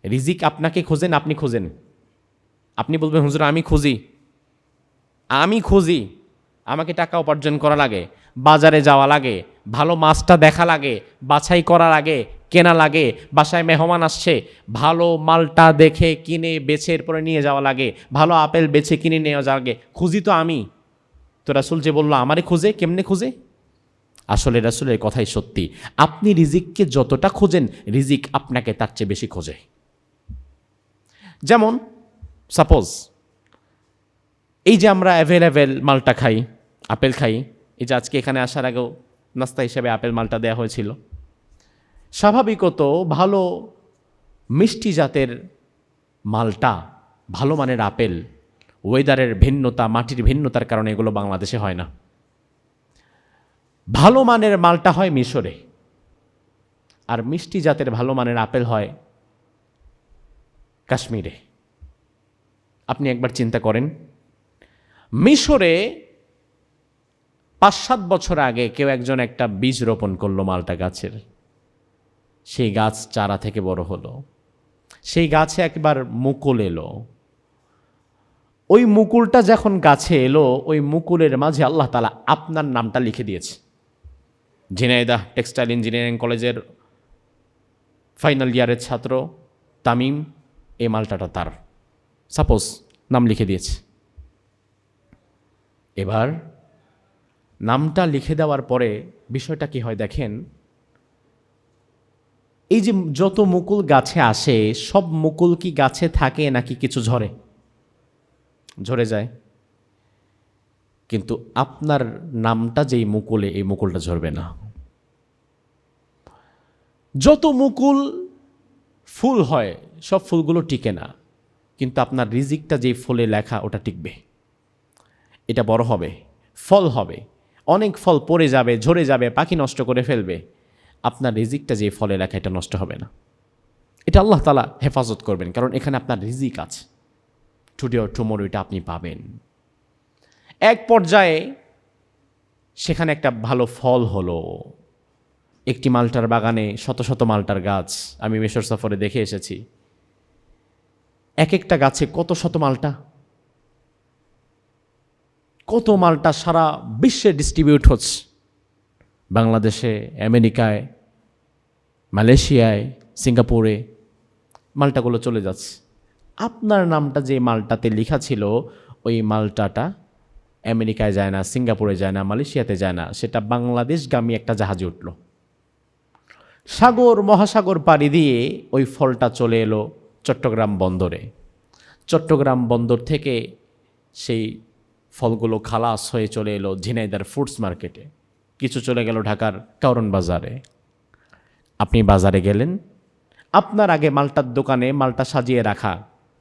রিজিক আপনাকে খোঁজেন, আপনি খোঁজেন? আপনি বলবেন হুজুর আমি খুঁজি, আমাকে টাকা উপার্জন করা লাগে, বাজারে যাওয়া লাগে, ভালো মাছটা দেখা লাগে, বাছাই করা লাগে, কেনা লাগে, বাসায় মেহমান আসছে, ভালো মালটা দেখে কিনে বেছে এরপরে নিয়ে যাওয়া লাগে, ভালো আপেল বেছে কিনে নেওয়া লাগে, খুঁজি তো আমি। তো রাসূল যে বলল আমারে খুঁজে, কেমনে খুঁজে? আসলে রাসূলের কথাই সত্যি, আপনি রিজিককে যতটা খোঁজেন রিজিক আপনাকে তার চেয়ে বেশি খোঁজে। যেমন সাপোজ এই যে আমরা অ্যাভেলেবেল মালটা খাই, আপেল খাই, এই যে আজকে এখানে আসার আগেও নাস্তা হিসেবে আপেল মালটা দেওয়া হয়েছিল। স্বাভাবিকত ভালো মিষ্টি জাতের মালটা, ভালো মানের আপেল, ওয়েদারের ভিন্নতা, মাটির ভিন্নতার কারণে এগুলো বাংলাদেশে হয় না। ভালো মানের মালটা হয় মিশরে, আর মিষ্টি জাতের ভালো মানের আপেল হয় কাশ্মীরে। আপনি একবার চিন্তা করেন, মিশরে ৫-৭ বছর আগে কেউ একজন একটা বীজ রোপণ করলো মালটা গাছের, সেই গাছ চারা থেকে বড় হলো, সেই গাছে একবার মুকুল এলো। ওই মুকুলটা যখন গাছে এলো, ওই মুকুলের মাঝে আল্লাহ তাআলা আপনার নামটা লিখে দিয়েছে। ঝিনাইদহ টেক্সটাইল ইঞ্জিনিয়ারিং কলেজের ফাইনাল ইয়ারের ছাত্র তামিম, এই মালটাটা তার, সাপোজ নাম লিখে দিয়েছে। এবার নামটা লিখে দেওয়ার পরে বিষয়টা কি হয় দেখেন, এই যে যত মুকুল গাছে আসে সব মুকুল কি গাছে থাকে নাকি কিছু ঝরে? ঝরে যায়। কিন্তু আপনার নামটা যেই মুকুলে, এই মুকুলটা ঝরবে না। যত মুকুল ফুল হয় সব ফুলগুলো টিকে না, কিন্তু আপনার রিজিকটা যেই ফুলে লেখা ওটা টিকবে। এটা বড় হবে, ফল হবে, অনেক ফল পড়ে যাবে, ঝরে যাবে, পাখি নষ্ট করে ফেলবে, আপনার রিজিকটা যে ফলে লেখা এটা নষ্ট হবে না। এটা আল্লাহ তাআলা হেফাজত করবেন, কারণ এখানে আপনার রিজিক আছে। টুডে অর টুমোরো এটা আপনি পাবেন। এক পর্যায়ে সেখানে একটা ভালো ফল হলো। একটি মালটার বাগানে শত শত মালটার গাছ, আমি মিশর সফরে দেখে এসেছি। এক একটা গাছে কত শত মালটা, কত মালটা সারা বিশ্বে ডিস্ট্রিবিউট হচ্ছে। বাংলাদেশে, আমেরিকায়, মালয়েশিয়ায়, সিঙ্গাপুরে মালটাগুলো চলে যাচ্ছে। আপনার নামটা যে মালটাতে লেখা ছিল, ওই মালটাটা আমেরিকায় যায় না, সিঙ্গাপুরে যায় না, মালয়েশিয়াতে যায় না, সেটা বাংলাদেশগামী একটা জাহাজে উঠল। সাগর মহাসাগর পাড়ি দিয়ে ওই ফলটা চলে এলো চট্টগ্রাম বন্দরে। চট্টগ্রাম বন্দর থেকে সেই ফলগুলো খালাস হয়ে চলে এলো ঝিনাইদহ ফ্রুটস মার্কেটে, কিছু চলে গেল ঢাকার কারণ বাজারে। আপনি বাজারে গেলেন, আপনার আগে মালটার দোকানে মালটা সাজিয়ে রাখা,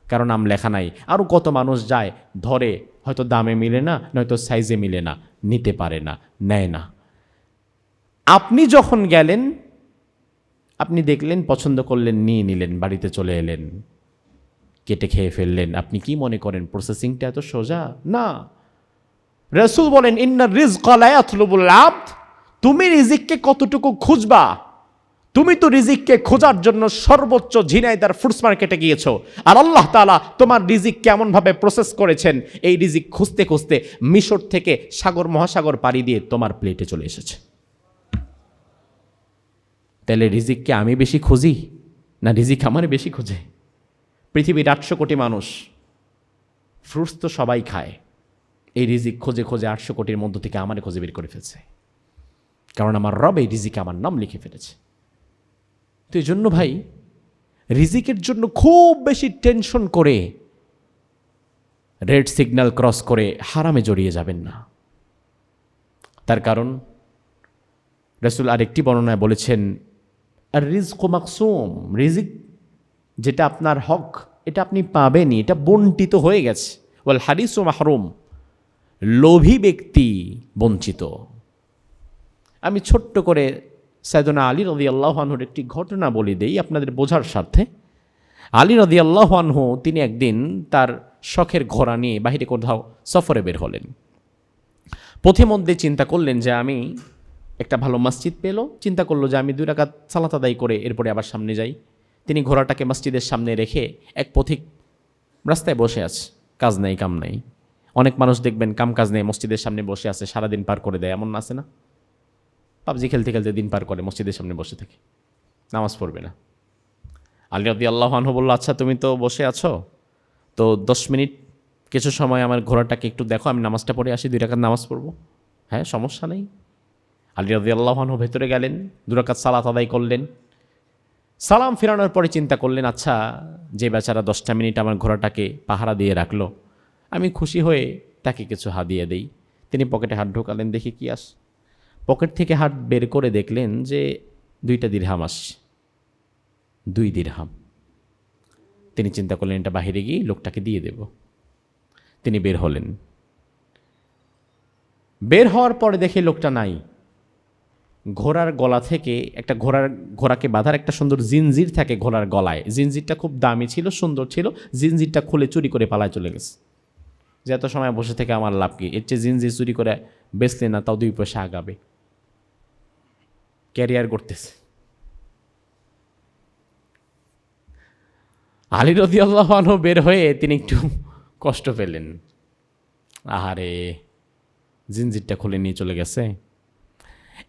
কারণ নাম লেখা নাই। আরও কত মানুষ যায়, ধরে, হয়তো দামে মিলে না, নয়তো সাইজে মিলে না, নিতে পারে না, নেয় না। আপনি যখন গেলেন, আপনি দেখলেন, পছন্দ করলেন, নিয়ে নিলেন, বাড়িতে চলে এলেন, কেটে খেয়ে ফেললেন। আপনি কি মনে করেন প্রসেসিংটা এত সোজা? না। রাসূল বলেন, ইন্নার রিজকা লা ইয়াতলুবুল আবদ, তুমি রিজিককে কতটুকু খুঁজবা? তুমি তো রিজিককে খোঁজার জন্য সর্বোচ্চ ঝিনাইদহ ফ্রুটস মার্কেটে গিয়েছো, আর আল্লাহ তাআলা তোমার রিজিক কেমনভাবে প্রসেস করেছেন, এই রিজিক খুঁজতে খুঁজতে মিশর থেকে সাগর মহাসাগর পাড়ি দিয়ে তোমার প্লেটে চলে এসেছে। তাহলে রিজিককে আমি বেশি খুঁজি না রিজিক আমার বেশি খোঁজে? পৃথিবীর 800 কোটি মানুষ, ফ্রুটস তো সবাই খায়, এই রিজিক খোঁজে খোঁজে 800 কোটির মধ্য থেকে আমারে খুঁজে বের করে ফেলছে, কারণ আমার রব এই রিজিকে আমার নাম লিখে ফেলেছে। তো এই জন্য ভাই, রিজিকের জন্য খুব বেশি টেনশন করে রেড সিগন্যাল ক্রস করে হারামে জড়িয়ে যাবেন না। তার কারণ রাসূল আরেকটি বর্ণনায় বলেছেন, আর রিজকু মাকসুম, রিজিক যেটা আপনার হক এটা আপনি পাবেনই, এটা বণ্টিত হয়ে গেছে। ওয়াল হারিসু মাহরুম, লোভী ব্যক্তি বঞ্চিত। আমি ছোট্ট করে সাইয়েদনা আলী রাদিয়াল্লাহু আনহুর একটি ঘটনা বলে দেই আপনাদের বোঝার স্বার্থে। আলী রাদিয়াল্লাহু আনহু তিনি একদিন তার শখের ঘোড়া নিয়ে বাহিরে কোথাও সফরে বের হলেন। পথে মধ্যে চিন্তা করলেন যে আমি একটা ভালো মসজিদ পেল, চিন্তা করলো যে আমি 2 রাকাত সালাত আদায় করে এরপরে আবার সামনে যাই। তিনি ঘোড়াটাকে মসজিদের সামনে রেখে এক পথিক রাস্তায় বসে আছে, কাজ নেই কাম নেই। অনেক মানুষ দেখবেন কাম কাজ নেই মসজিদের সামনে বসে আছে, সারাদিন পার করে দেয়, এমন আছে না? পাবজি খেলতে খেলতে দিন পার করে মসজিদের সামনে বসে থাকে, নামাজ পড়বে না। আলী রাদিয়াল্লাহু আনহু বলল, আচ্ছা তুমি তো বসে আছো, তো 10 মিনিট কিছু সময় আমার ঘোড়াটাকে একটু দেখো, আমি নামাজটা পড়ে আসি, 2 রাকাত নামাজ পড়বো। হ্যাঁ, সমস্যা নেই। আলী রাদিয়াল্লাহু আনহু ভেতরে গেলেন, 2 রাকাত সালাত আদায় করলেন। সালাম ফেরানোর পরে চিন্তা করলেন, আচ্ছা যে বেচারা 10টা মিনিট আমার ঘোড়াটাকে পাহারা দিয়ে রাখলো, আমি খুশি হয়ে তাকে কিছু হাদিয়া দেই। তিনি পকেটে হাত ঢোকালেন, দেখি কি আস। পকেট থেকে হাত বের করে দেখলেন যে 2টা দিরহাম আসছে, 2 দিরহাম। তিনি চিন্তা করলেন এটা বাহিরে গিয়ে লোকটাকে দিয়ে দেব। তিনি বের হলেন। বের হওয়ার পরে দেখে লোকটা নাই। ঘোড়ার গলা থেকে একটা ঘোড়াকে বাঁধার একটা সুন্দর জিনজির থাকে ঘোড়ার গলায়, জিনজিরটা খুব দামি ছিল, সুন্দর ছিল। জিনজিরটা খুলে চুরি করে পালায় চলে গেছে। যে এত সময় বসে থেকে আমার লাভ কি, এর চেয়ে জিনজির চুরি করে বেচলে না তাও 2 পয়সা আগাবে, ক্যারিয়ার করতেছে। আলী রাদিয়াল্লাহু আনহু বের হয়ে তিনি একটু কষ্ট পেলেন। আহারে, জিনজিরটা খুলে নিয়ে চলে গেছে।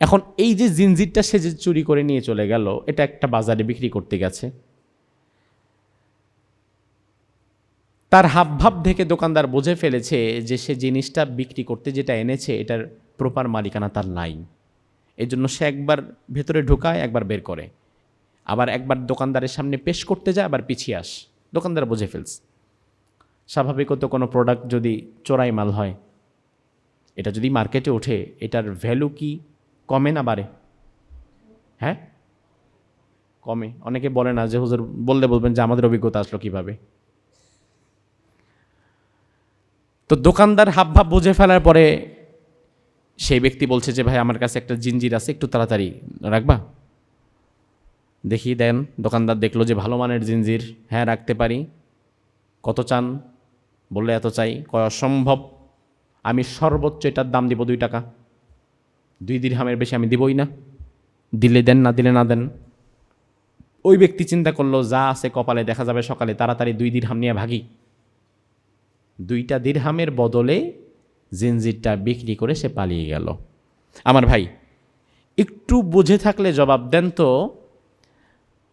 এখন এই যে জিনজিরটা সে যে চুরি করে নিয়ে চলে গেল, এটা একটা বাজারে বিক্রি করতে গেছে। তার হাবভাব দেখে দোকানদার বুঝে ফেলেছে যে সে জিনিসটা বিক্রি করতে যেটা এনেছে এটার প্রপার মালিকানা তার নাই। এই জন্য সে একবার ভেতরে ঢুকায়, একবার বের করে, আবার একবার দোকানদারের সামনে পেশ করতে যায়, আবার পিছিয়ে আস। দোকানদার বুঝে ফেলছে। স্বাভাবিকত কোনো প্রোডাক্ট যদি চোরাই মাল হয়, এটা যদি মার্কেটে ওঠে, এটার ভ্যালু কি কমে না বাড়ে? হ্যাঁ, কমে। অনেকে বলে না যে হুজুর, বললে বলবেন যে আমাদের অভিজ্ঞতা আসলো কিভাবে। তো দোকানদার হাবভাব বুঝে ফেলার পরে সেই ব্যক্তি বলছে যে ভাই আমার কাছে একটা জিনজির আছে, একটু তাড়াতাড়ি রাখবা। দেখি দেন। দোকানদার দেখলো যে ভালো মানের জিনজির, হ্যাঁ রাখতে পারি। কত চান? বললে এত চাই। কয় অসম্ভব, আমি সর্বোচ্চ এটার দাম দিব 2 টাকা, 2 দিরহামের বেশি আমি দিবই না। দিলে দেন, না দিলে না দেন। ওই ব্যক্তি চিন্তা করলো যা আছে কপালে দেখা যাবে সকালে, তাড়াতাড়ি 2 দিরহাম নিয়ে ভাগি। 2টা দিরহামের বদলে জিনজিরটা বিক্রি করে সে পালিয়ে গেল। আমার ভাই, একটু বুঝে থাকলে জবাব দেন তো,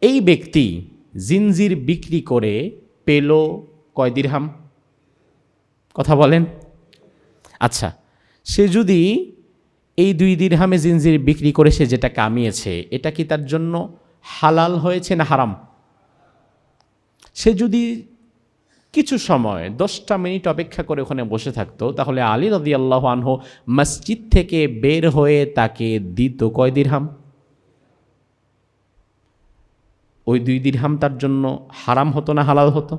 এই ব্যক্তি জিনজির বিক্রি করে পেল কয় দিরহাম? কথা বলেন। আচ্ছা, সে যদি এই 2 দিরহামে জিনজির বিক্রি করে সে যেটা কামিয়েছে, এটা কি তার জন্য হালাল হয়েছে না হারাম? সে যদি কিছু সময় 10টা মিনিট অপেক্ষা করে ওখানে বসে থাকতো, তাহলে আলী রাদিয়াল্লাহু আনহু মসজিদ থেকে বের হয়ে তাকে দিত কয় দিরহাম? ওই 2 দিরহাম তার জন্য হারাম হতো না হালাল হতো?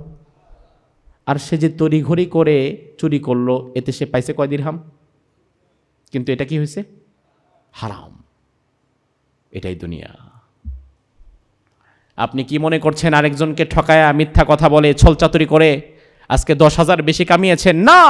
আর সে যে তড়িঘড়ি করে চুরি করলো, এতে সে পাইছে কয় দিরহাম? কিন্তু এটা কি হয়েছে? হারাম। এটাই দুনিয়া। আপনি কি মনে করছেন আরেকজনকে ঠকায়া মিথ্যা কথা বলে ছলচাতুরি করে আজকে 10,000 বেশি কামিয়েছেন? না,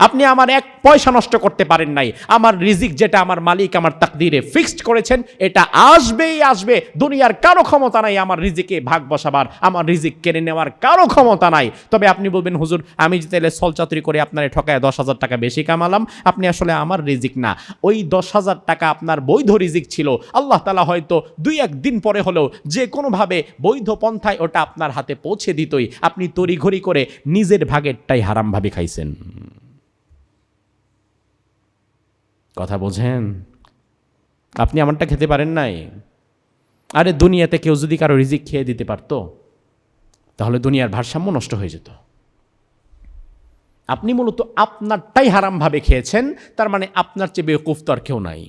আপনি আমার 1 পয়সা নষ্ট করতে পারেন নাই। আমার রিজিক যেটা আমার মালিক আমার তাকদিরে ফিক্সড করেছেন, এটা আসবেই আসবে। দুনিয়ার কারো ক্ষমতা নাই আমার রিজিকে ভাগ বসাবার, আমার রিজিক কেড়ে নেওয়ার কারো ক্ষমতা নাই। তবে আপনি বলবেন হুজুর, আমি যে তাহলে ছলচাতুরি করে আপনারে ঠকায় 10,000 টাকা বেশি কামালাম, আপনি আসলে আমার রিজিক না, ওই 10,000 টাকা আপনার বৈধ রিজিক ছিল। আল্লাহ তাআলা হয়তো 2-1 দিন পরে হলেও যে কোনোভাবে বৈধ পন্থায় ওটা আপনার হাতে পৌঁছে দিতই। আপনি তড়িঘড়ি করে নিজের ভাগেরটাই হারামভাবে খাইছেন। কথা বোঝেন? আপনি আমারটা খেতে পারেন নাই। আরে দুনিয়াতে কেউ যদি কারো রিজিক খেয়ে দিতে পারতো, তাহলে দুনিয়ার ভারসাম্য নষ্ট হয়ে যেত। আপনি মূলত আপনারটাই হারামভাবে খেয়েছেন, তার মানে আপনার চেয়ে বেকুফ তো আর কেউ নাই।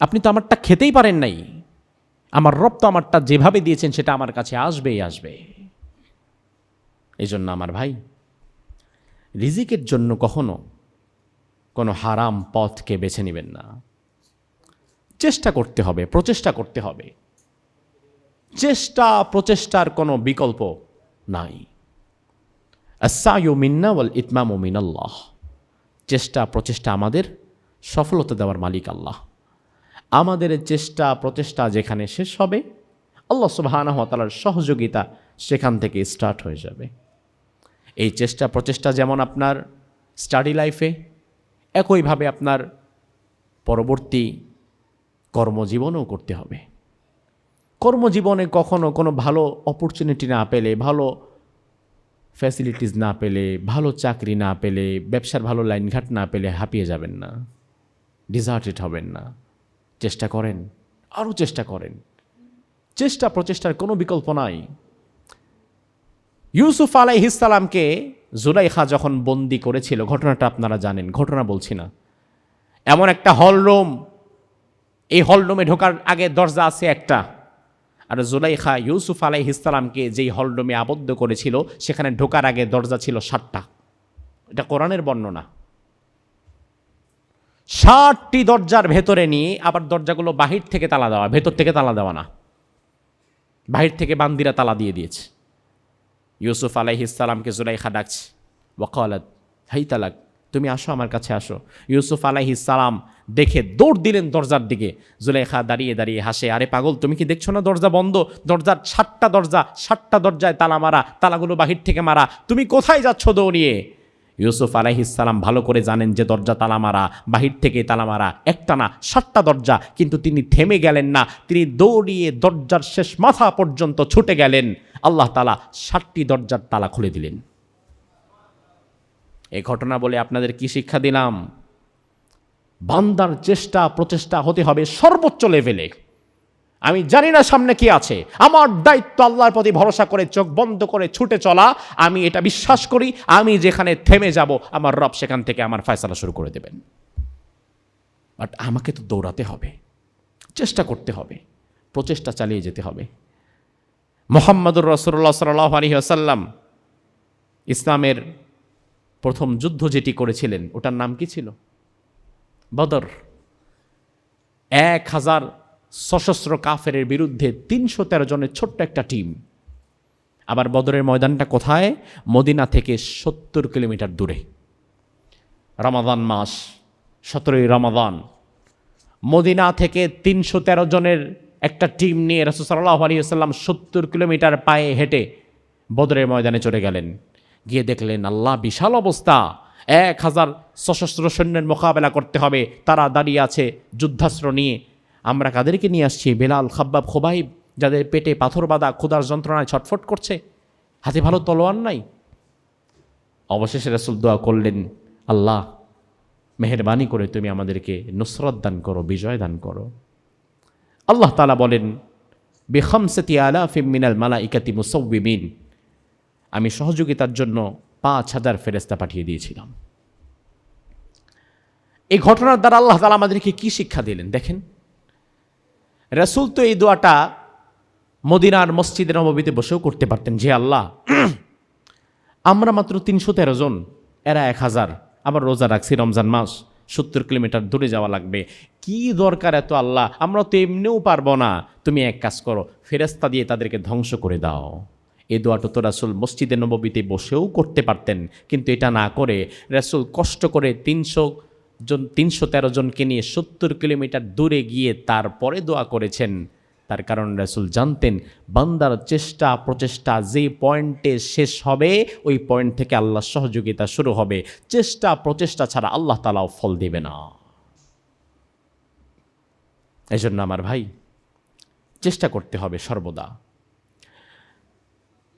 আপনি তো আমারটা খেতেই পারেন নাই, আমার রব তো আমারটা যেভাবে দিয়েছেন সেটা আমার কাছে আসবেই আসবে। এই জন্য আমার ভাই, রিজিকের জন্য কখনো কোনো হারাম পথকে বেছে নেবেন না। চেষ্টা করতে হবে, প্রচেষ্টা করতে হবে। প্রচেষ্টার কোনো বিকল্প নাই। আস-সা'য়ু মিন্না ওয়াল ইতমামু মিনাল্লাহ। প্রচেষ্টা আমাদের, সফলতা দেওয়ার মালিক আল্লাহ। আমাদের প্রচেষ্টা যেখানে শেষ হবে, আল্লাহ সুবহানাহু ওয়া তাআলার সহযোগিতা সেখান থেকে স্টার্ট হয়ে যাবে। এই প্রচেষ্টা যেমন আপনার স্টাডি লাইফে, একইভাবে আপনার পরবর্তী কর্মজীবনেও করতে হবে। কর্মজীবনে কখনো কোনো ভালো অপরচুনিটি না পেলে, ভালো ফ্যাসিলিটিস না পেলে, ভালো চাকরি না পেলে, ব্যবসার ভালো লাইনঘাট না পেলে হাঁপিয়ে যাবেন না, ডিজার্টেড হবেন না। চেষ্টা করেন, আরও চেষ্টা করেন। প্রচেষ্টার কোনো বিকল্প নাই। ইউসুফ আলাইহিস সালামকে জুলাইখা যখন বন্দি করেছিল, ঘটনাটা আপনারা জানেন, ঘটনা বলছি না। এমন একটা হলরুম, এই হলরুমে ঢোকার আগে দরজা আছে একটা, আর জুলাইখা ইউসুফ আলাইহিস সালামকে যেই হলরুমে আবদ্ধ করেছিল সেখানে ঢোকার আগে দরজা ছিল 7টা। এটা কোরআনের বর্ণনা। 7টি দরজার ভেতরে নিয়ে আবার দরজাগুলো বাহির থেকে তালা দেওয়া, ভেতর থেকে তালা দেওয়া না, বাহির থেকে বান্দিরা তালা দিয়ে দিয়েছে। ইউসুফ আলাইহিস সালামকে জুলাইখা ডাকছে, ওয়াকালাত হাইতালাক, তুমি আসো, আমার কাছে আসো। ইউসুফ আলাইহিস সালাম দেখে দৌড় দিলেন দরজার দিকে। জুলাইখা দাঁড়িয়ে দাঁড়িয়ে হাসে, আরে পাগল, তুমি কি দেখছো না দরজা বন্ধ? দরজার 7টা দরজায় তালা মারা, তালাগুলো বাহির থেকে মারা, তুমি কোথায় যাচ্ছ দৌড়িয়ে? ইউসুফ আলাইহিস সালাম ভালো করে জানেন যে দরজা তালা মারা, বাহির থেকে তালা মারা, একটা না 7টা দরজা। কিন্তু তিনি থেমে গেলেন না, তিনি দৌড়িয়ে দরজার শেষ মাথা পর্যন্ত ছুটে গেলেন। আল্লাহ তাআলা 7টি দরজার তালা খুলে দিলেন। এই ঘটনা বলে আপনাদের কি শিক্ষা দিলাম? বান্দার প্রচেষ্টা হতে হবে সর্বোচ্চ লেভেলে। আমি জানি না সামনে কি আছে, আমার দায়িত্ব আল্লাহর প্রতি ভরসা করে চোখ বন্ধ করে ছুটে চলা। আমি এটা বিশ্বাস করি, আমি যেখানে থেমে যাব আমার রব সেখান থেকে আমার ফয়সালা শুরু করে দেবেন। বাট আমাকে তো দৌড়াতে হবে, চেষ্টা করতে হবে, প্রচেষ্টা চালিয়ে যেতে হবে। মুহাম্মদুর রাসূলুল্লাহ সাল্লাল্লাহু আলাইহি ওয়াসাল্লাম ইসলামের প্রথম যুদ্ধ যেটি করেছিলেন ওটার নাম কি ছিল? বদর। 1000 সশস্ত্র কাফেরের বিরুদ্ধে 313 জনের ছোট্ট একটা টিম। আবার বদরের ময়দানটা কোথায়? মদিনা থেকে 70 কিলোমিটার দূরে। রমাদান মাস, 17ই রমাদান, মদিনা থেকে 313 জনের একটা টিম নিয়ে রাসূল সাল্লাল্লাহু আলাইহি ওয়াসাল্লাম 70 কিলোমিটার পায়ে হেঁটে বদরের ময়দানে চলে গেলেন। গিয়ে দেখলেন আল্লাহ, বিশাল অবস্থা, 1000 সশস্ত্র সৈন্যের মোকাবেলা করতে হবে। তারা দাঁড়িয়ে আছে যুদ্ধাস্ত্র নিয়ে। আমরা কাদেরকে নিয়ে আসছি? বেলাল, খাব্বাব, খুবাইব, যাদের পেটে পাথর বাঁধা, ক্ষুধার যন্ত্রণায় ছটফট করছে, হাতে ভালো তলোয়ার নাই। অবশেষে রাসূল দোয়া করলেন, আল্লাহ মেহেরবানি করে তুমি আমাদেরকে নুসরত দান করো, বিজয় দান করো। আল্লাহ তাআলা বলেন, বিখামসাতি আলাফিম মিনাল মালাইকাতি মুসাউবিমিন, আমি সহযোগিতার জন্য 5000 ফেরেশতা পাঠিয়ে দিয়েছিলাম। এই ঘটনার দ্বারা আল্লাহ তাআলা আমাদেরকে কি শিক্ষা দিলেন দেখেন। রাসূল তো এই দোয়াটা মদিনার মসজিদে নববীতে বসেও করতে পারতেন, যে আল্লাহ আমরা মাত্র 313 জন, এরা 1000, আবার রোজা রাখছি রমজান মাস, 70 কিলোমিটার দূরে যাওয়া লাগবে, কি দরকার এত আল্লাহ, আমরা তো এমনিও পারবো না, তুমি এক কাজ করো, ফেরেশতা দিয়ে তাদেরকে ধ্বংস করে দাও। এই দোয়াটা তো রাসূল মসজিদে নববীতে বসেও করতে পারতেন, কিন্তু এটা না করে রাসূল কষ্ট করে 313 জনকে নিয়ে 70 কিলোমিটার দূরে গিয়ে তারপরে দোয়া করেছেন। তার কারণ রাসূল জানতেন বান্দার প্রচেষ্টা যে পয়েন্টে শেষ হবে ওই পয়েন্ট থেকে আল্লাহর সহযোগিতা শুরু হবে। প্রচেষ্টা ছাড়া আল্লাহ তাআলাও ফল দেবে না। এই জন্য আমার ভাই, চেষ্টা করতে হবে সর্বদা।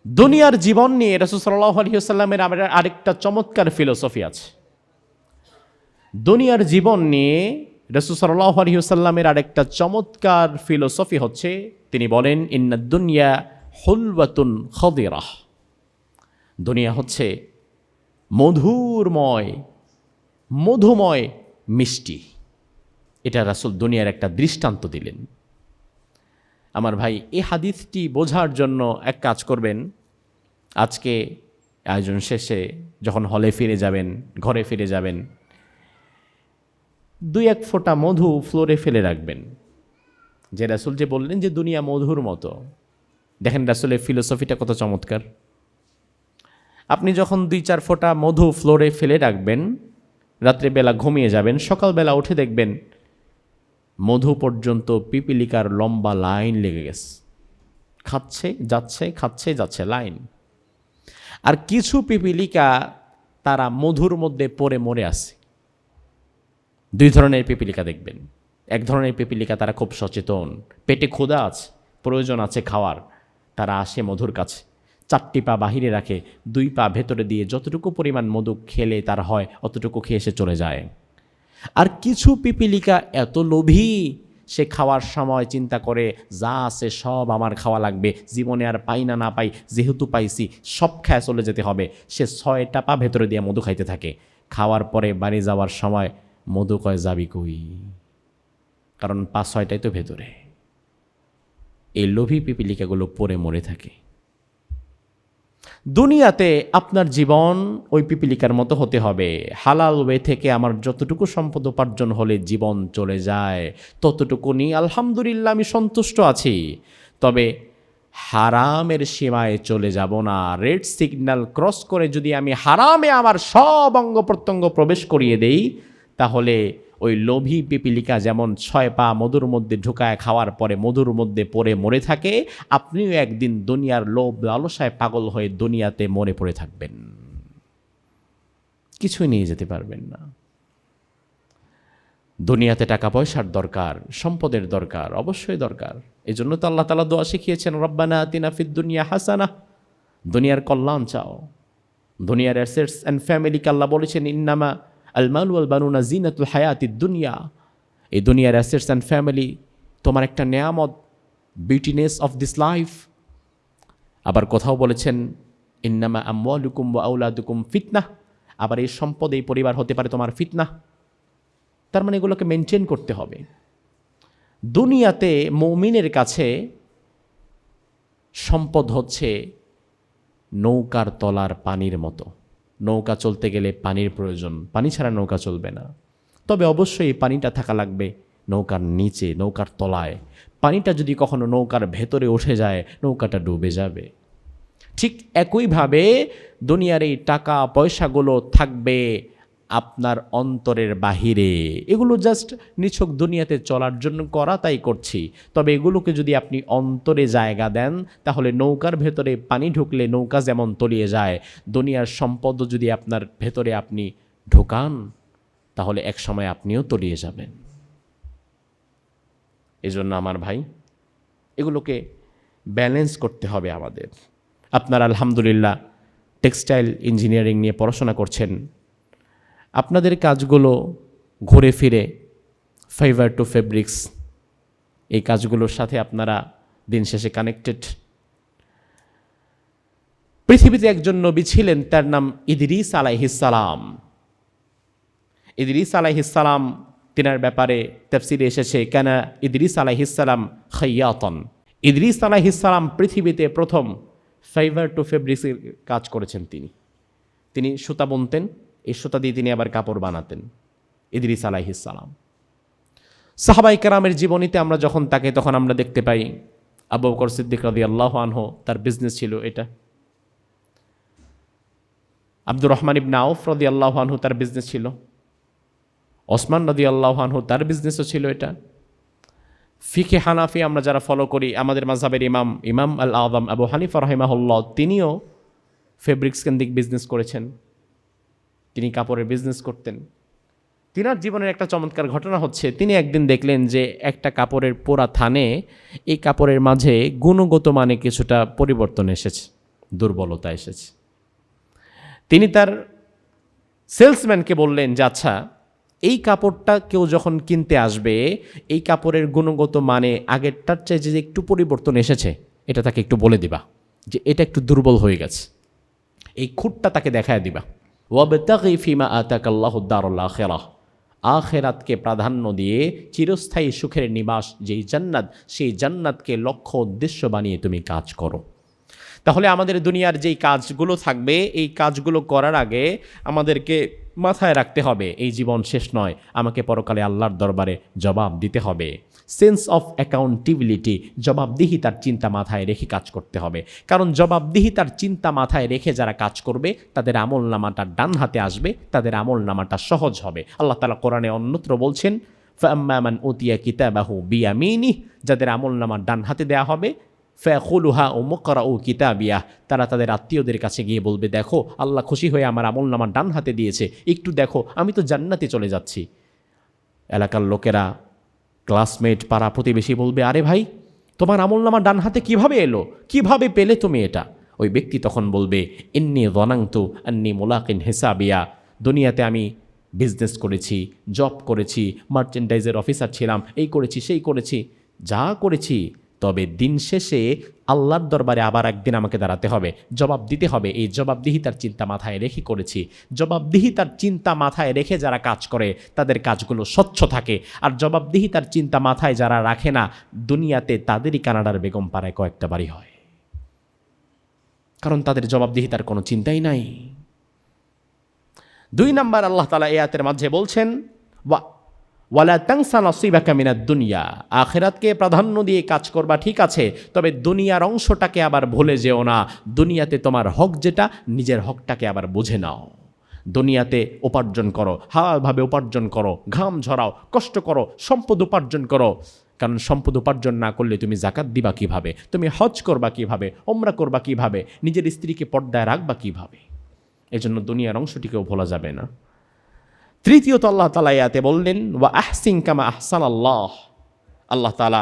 দুনিয়ার জীবন নিয়ে রাসূল সাল্লাল্লাহু আলাইহি ওয়াসাল্লামের আরেকটা চমৎকার ফিলোসফি আছে। দুনিয়ার জীবন নিয়ে রাসূল সাল্লাল্লাহু আলাইহি ওয়াসাল্লামের আরেকটা চমৎকার ফিলোসফি হচ্ছে, তিনি বলেন, ইন্নাদ দুনিয়া হুলওয়াতুন খাদিরাহ, দুনিয়া হচ্ছে মধুময় মিষ্টি। এটা রাসূল দুনিয়ার একটা দৃষ্টান্ত দিলেন। আমার ভাই, এই হাদিসটি বোঝার জন্য এক কাজ করবেন। আজকে আয়োজন শেষে যখন হলে ফিরে যাবেন, ঘরে ফিরে যাবেন, 2-1 ফোঁটা মধু ফ্লোরে ফেলে রাখবেন। যে রাসূল যে বললেন যে দুনিয়া মধুর মতো, দেখেন রাসূলের ফিলোসফিটা কত চমৎকার। আপনি যখন 2-4 ফোঁটা মধু ফ্লোরে ফেলে রাখবেন, রাত্রেবেলা ঘুমিয়ে যাবেন, সকালবেলা উঠে দেখবেন মধু পর্যন্ত পিপিলিকার লম্বা লাইন লেগে গেছে, খাচ্ছে যাচ্ছে লাইন। আর কিছু পিপিলিকা তারা মধুর মধ্যে পড়ে মরে আছে। 2 ধরনের পিপিলিকা দেখবেন। এক ধরনের পিপিলিকা তারা খুব সচেতন, পেটে ক্ষুধা আছে, প্রয়োজন আছে খাওয়ার, তারা আসে মধুর কাছে, 4টি পা বাহিরে রাখে, 2 পা ভেতরে দিয়ে যতটুকু পরিমাণ মধু খেলে তার হয় অতটুকু খেয়ে সে চলে যায়। আর কিছু পিপিলিকা এত লোভী, সে খাওয়ার সময় চিন্তা করে যা আছে সব আমার খাওয়া লাগবে, জীবনে আর পাই না পাই, যেহেতু পাইছি সব খায় চলে যেতে হবে। সে 6টা পা ভেতরে দিয়ে মধু খাইতে থাকে। খাওয়ার পরে বাড়ি যাওয়ার সময় মধু কয় যাবি কই, কারণ 5-6টাই তো ভেতরে। এই লোভী পিপিলিকাগুলো পড়ে মরে থাকে। দুনিয়াতে আপনার জীবন ওই পিপিলিকার মতো হতে হবে। হালাল ওয়ে থেকে আমার যতটুকু সম্পদ উপার্জন হলে জীবন চলে যায় ততটুকু নিয়ে আলহামদুলিল্লাহ আমি সন্তুষ্ট আছি। তবে হারামের সীমায় চলে যাব না। রেড সিগন্যাল ক্রস করে যদি আমি হারামে আমার সব অঙ্গ প্রত্যঙ্গ প্রবেশ করিয়ে দেই, তাহলে ওই লোভী পিপিলিকা যেমন 6 পা মধুর মধ্যে ঢুকায় খাওয়ার পরে মধুর মধ্যে পড়ে মরে থাকে, আপনিও একদিন দুনিয়ার লোভ লালসায় পাগল হয়ে দুনিয়াতে মরে পড়ে থাকবেন, কিছুই নিয়ে যেতে পারবেন না। দুনিয়াতে টাকা পয়সার দরকার, সম্পদের দরকার, অবশ্যই দরকার। এই জন্য তো আল্লাহ তাআলা দোয়া শিখিয়েছেন, রব্বানা আতিনা ফিদ দুনিয়া হাসানা। দুনিয়ার কল্যাণ চাও, দুনিয়ার অ্যাসেটস অ্যান্ড ফ্যামিলিকে আল্লাহ বলেছেন ইন্নামা আল মাল ওয়াল বানুনা জিনাতুল হায়াতিদ দুনিয়া। এই দুনিয়ার অ্যাসেটস অ্যান্ড ফ্যামিলি তোমার একটা নেয়ামত, বিউটিনেস অফ দিস লাইফ। আবার কোথাও বলেছেন ইন্নামা আমওয়ালুকুম ওয়া আওলাদুকুম ফিতনাহ। আবার এই সম্পদ, এই পরিবার হতে পারে তোমার ফিতনা। তার মানে এগুলোকে মেনটেন করতে হবে। দুনিয়াতে মুমিনের কাছে সম্পদ হচ্ছে নৌকার তলার পানির মতো। নৌকা চলতে গেলে পানির প্রয়োজন, পানি ছাড়া নৌকা চলবে না। তবে অবশ্যই এই পানিটা থাকা লাগবে নৌকার নিচে, নৌকার তলায়। পানিটা যদি কখনো নৌকার ভেতরে উঠে যায়, নৌকাটা ডুবে যাবে। ঠিক একইভাবে দুনিয়ার এই টাকা পয়সাগুলো থাকবে আপনার অন্তরের বাহিরে। এগুলো জাস্ট নিছক দুনিয়াতে চলার জন্য করা, তাই করছি। তবে এগুলোকে যদি আপনি অন্তরে জায়গা দেন, তাহলে নৌকার ভেতরে পানি ঢুকলে নৌকা যেমন তলিয়ে যায়, দুনিয়ার সম্পদও যদি আপনার ভেতরে আপনি ঢোকান, তাহলে এক সময় আপনিও তলিয়ে যাবেন। এজন্য আমার ভাই, এগুলোকে ব্যালেন্স করতে হবে আমাদের। আপনারা আলহামদুলিল্লাহ টেক্সটাইল ইঞ্জিনিয়ারিং নিয়ে পড়াশোনা করছেন। আপনাদের কাজগুলো ঘুরে ফিরে ফাইবার টু ফেব্রিক্স, এই কাজগুলোর সাথে আপনারা দিন শেষে কানেক্টেড। পৃথিবীতে একজন নবী ছিলেন, তার নাম ইদরিস আলাইহিস সালাম। ইদরিস আলাইহিস সালাম, তিনার ব্যাপারে তাফসীরে এসেছে কানা ইদরিস আলাইহিস সালাম খাইয়াতান। ইদরিস আলাইহিস সালাম পৃথিবীতে প্রথম ফাইবার টু ফেব্রিক্সের কাজ করেছেন। তিনি সুতা বুনতেন, এই সুতা দিয়ে তিনি আবার কাপড় বানাতেন। ইদরিস আলাইহিস সালাম। সাহাবায়ে কেরামের জীবনীতে আমরা যখন তাকে, তখন আমরা দেখতে পাই আবু বকর সিদ্দিক রাদিয়াল্লাহু আনহু, তার বিজনেস ছিল এটা। আব্দুর রহমান ইবনে আউফ রাদিয়াল্লাহু আনহু, তার বিজনেস ছিল। ওসমান রাদিয়াল্লাহু আনহু, তার বিজনেসও ছিল এটা। ফিকে হানাফি আমরা যারা ফলো করি, আমাদের মাযহাবের ইমাম আল আযম আবু হানিফা রাহিমাহুল্লাহ, তিনিও ফেব্রিক্স কেন্দ্রিক বিজনেস করেছেন। তিনি কাপড়ের বিজনেস করতেন। তিনার জীবনের একটা চমৎকার ঘটনা হচ্ছে, তিনি একদিন দেখলেন যে একটা কাপড়ের পোড়া থানে, এই কাপড়ের মাঝে গুণগত মানে কিছুটা পরিবর্তন এসেছে, দুর্বলতা এসেছে। তিনি তার সেলসম্যানকে বললেন যে আচ্ছা, এই কাপড়টা কেউ যখন কিনতে আসবে, এই কাপড়ের গুণগত মানে আগেরটার চেয়ে যে একটু পরিবর্তন এসেছে, এটা তাকে একটু বলে দিবা যে এটা একটু দুর্বল হয়ে গেছে, এই খুঁটটা তাকে দেখায় দিবা। ওয়াবতাগি ফিমা আতাকাল্লাহু দারুল আখিরাহ, আখেরাতকে প্রাধান্য দিয়ে চিরস্থায়ী সুখের নিবাস যেই জান্নাত, সেই জান্নাতকে লক্ষ্য উদ্দেশ্য বানিয়ে তুমি কাজ করো। তাহলে আমাদের দুনিয়ার যেই কাজগুলো থাকবে, এই কাজগুলো করার আগে আমাদেরকে মাথায় রাখতে হবে এই জীবন শেষ নয়, আমাকে পরকালে আল্লাহর দরবারে জবাব দিতে হবে। সেন্স অফ অ্যাকাউন্টেবিলিটি, জবাবদিহিতার চিন্তা মাথায় রেখে কাজ করতে হবে। কারণ জবাবদিহিতার চিন্তা মাথায় রেখে যারা কাজ করবে তাদের আমল নামাটা ডান হাতে আসবে, তাদের আমল নামাটা সহজ হবে। আল্লাহ তাআলা কোরআনে অন্যত্র বলছেন, ফাআম্মা মান উতিয়া কিতাবাহু বিয়ামিনিহি, যাদের আমল নামা ডান হাতে দেয়া হবে, ফায়াকুলুহা উমকরাউ কিতাবিয়া, তারা তাদের আত্মীয়দের কাছে গিয়ে বলবে, দেখো আল্লাহ খুশি হয়ে আমার আমল নামা ডান হাতে দিয়েছে, একটু দেখো আমি তো জান্নাতে চলে যাচ্ছি। এলাকার লোকেরা, ক্লাসমেট, পাড়া প্রতিবেশী বলবে, আরে ভাই তোমার আমল নামা ডান হাতে কিভাবে এলো, কিভাবে পেলে তুমি এটা? ওই ব্যক্তি তখন বলবে, ইন্নী যানানতু আন্নী মুলাকিন হিসাবিয়া, দুনিয়াতে আমি বিজনেস করেছি, জব করেছি, মার্চেন্ডাইজের অফিসার ছিলাম, এই করেছি সেই করেছি, যা করেছি, তবে দিন শেষে আল্লাহর দরবারে আবার একদিন আমাকে দাঁড়াতে হবে, জবাব দিতে হবে। এই জবাবদিহিতার চিন্তা মাথায় রেখে করেছি। জবাবদিহিতার চিন্তা মাথায় রেখে যারা কাজ করে তাদের কাজগুলো স্বচ্ছ থাকে। আর জবাবদিহিতার চিন্তা মাথায় যারা রাখে না, দুনিয়াতে তাদেরই কানাডার বেগম পাড়ায় কয়েকটা বাড়ি হয়, কারণ তাদের জবাবদিহিতার কোনো চিন্তাই নাই। 2 নাম্বার, আল্লাহ তাআলা এই আয়াতের মাঝে বলছেন, ওয়ালা তানসা নসিবাকা মিনাদ দুনিয়া, আখিরাতকে প্রাধান্য দিয়ে কাজ করবা ঠিক আছে, তবে দুনিয়ার অংশটাকে আবার ভুলে যেও না। দুনিয়াতে তোমার হক যেটা, নিজের হকটাকে আবার বুঝে নাও। দুনিয়াতে উপার্জন করো, হালালভাবে উপার্জন করো, ঘাম ঝরাও, কষ্ট করো, সম্পদ উপার্জন করো। কারণ সম্পদ উপার্জন না করলে তুমি জাকাত দিবা কিভাবে, তুমি হজ করবা কিভাবে, ওমরা করবা কিভাবে, নিজের স্ত্রীকে পর্দায় রাখবা কিভাবে? এজন্য দুনিয়ার অংশটিকেও ভোলা যাবে না। তৃতীয়ত আল্লাহ তাআলা আয়াতে বললেন, ওয়া আহসিন কামা আহসানাল্লাহ, আল্লাহ তাআলা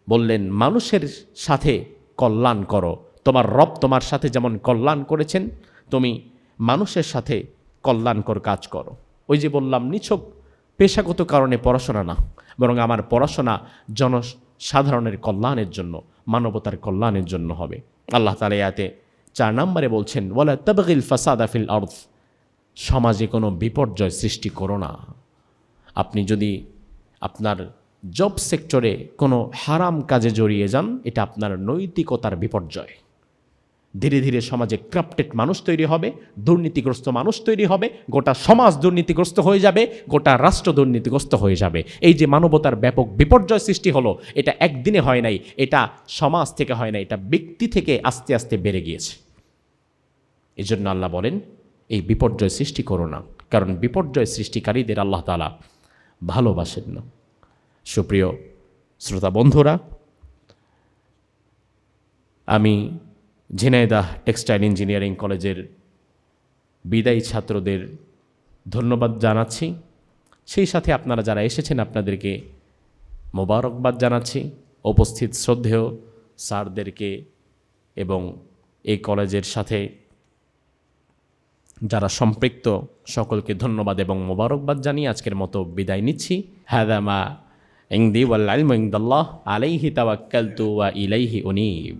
বললেন মানুষের সাথে কল্যাণ করো, তোমার রব তোমার সাথে যেমন কল্যাণ করেছেন, তুমি মানুষের সাথে কল্যাণকর কাজ করো। ওই যে বললাম, নিছক পেশাগত কারণে পড়াশোনা না, বরং আমার পড়াশোনা জনসাধারণের কল্যাণের জন্য, মানবতার কল্যাণের জন্য হবে। আল্লাহ তাআলা আয়াতে 4 নম্বরে বলছেন, ওয়ালা তাবগিল ফাসাদা ফিল আরদ, সমাজে কোনো বিপর্যয় সৃষ্টি করো না। আপনি যদি আপনার জব সেক্টরে কোনো হারাম কাজে জড়িয়ে যান, এটা আপনার নৈতিকতার বিপর্যয়। ধীরে ধীরে সমাজে ক্রাপ্টেড মানুষ তৈরি হবে, দুর্নীতিগ্রস্ত মানুষ তৈরি হবে, গোটা সমাজ দুর্নীতিগ্রস্ত হয়ে যাবে, গোটা রাষ্ট্র দুর্নীতিগ্রস্ত হয়ে যাবে। এই যে মানবতার ব্যাপক বিপর্যয় সৃষ্টি হলো, এটা একদিনে হয় নাই, এটা সমাজ থেকে হয় নাই, এটা ব্যক্তি থেকে আস্তে আস্তে বেড়ে গিয়েছে। এই জন্য আল্লাহ বলেন, এই বিপর্যয় সৃষ্টি করো না, কারণ বিপর্যয় সৃষ্টিকারীদের আল্লাহ তাআলা ভালোবাসেন না। সুপ্রিয় শ্রোতা বন্ধুরা, আমি ঝিনাইদহ টেক্সটাইল ইঞ্জিনিয়ারিং কলেজের বিদায়ী ছাত্রদের ধন্যবাদ জানাচ্ছি। সেই সাথে আপনারা যারা এসেছেন আপনাদেরকে মোবারকবাদ জানাচ্ছি। উপস্থিত শ্রদ্ধেয় স্যারদেরকে এবং এই কলেজের সাথে যারা সম্পৃক্ত সকলকে ধন্যবাদ এবং মোবারকবাদ জানিয়ে আজকের মতো বিদায় নিচ্ছি। হাযা মা ইনদি ওয়াল ইলমু ইনদাল্লাহ আলাইহি তাওয়াক্কালতু ওয়া ইলাইহি উনীব।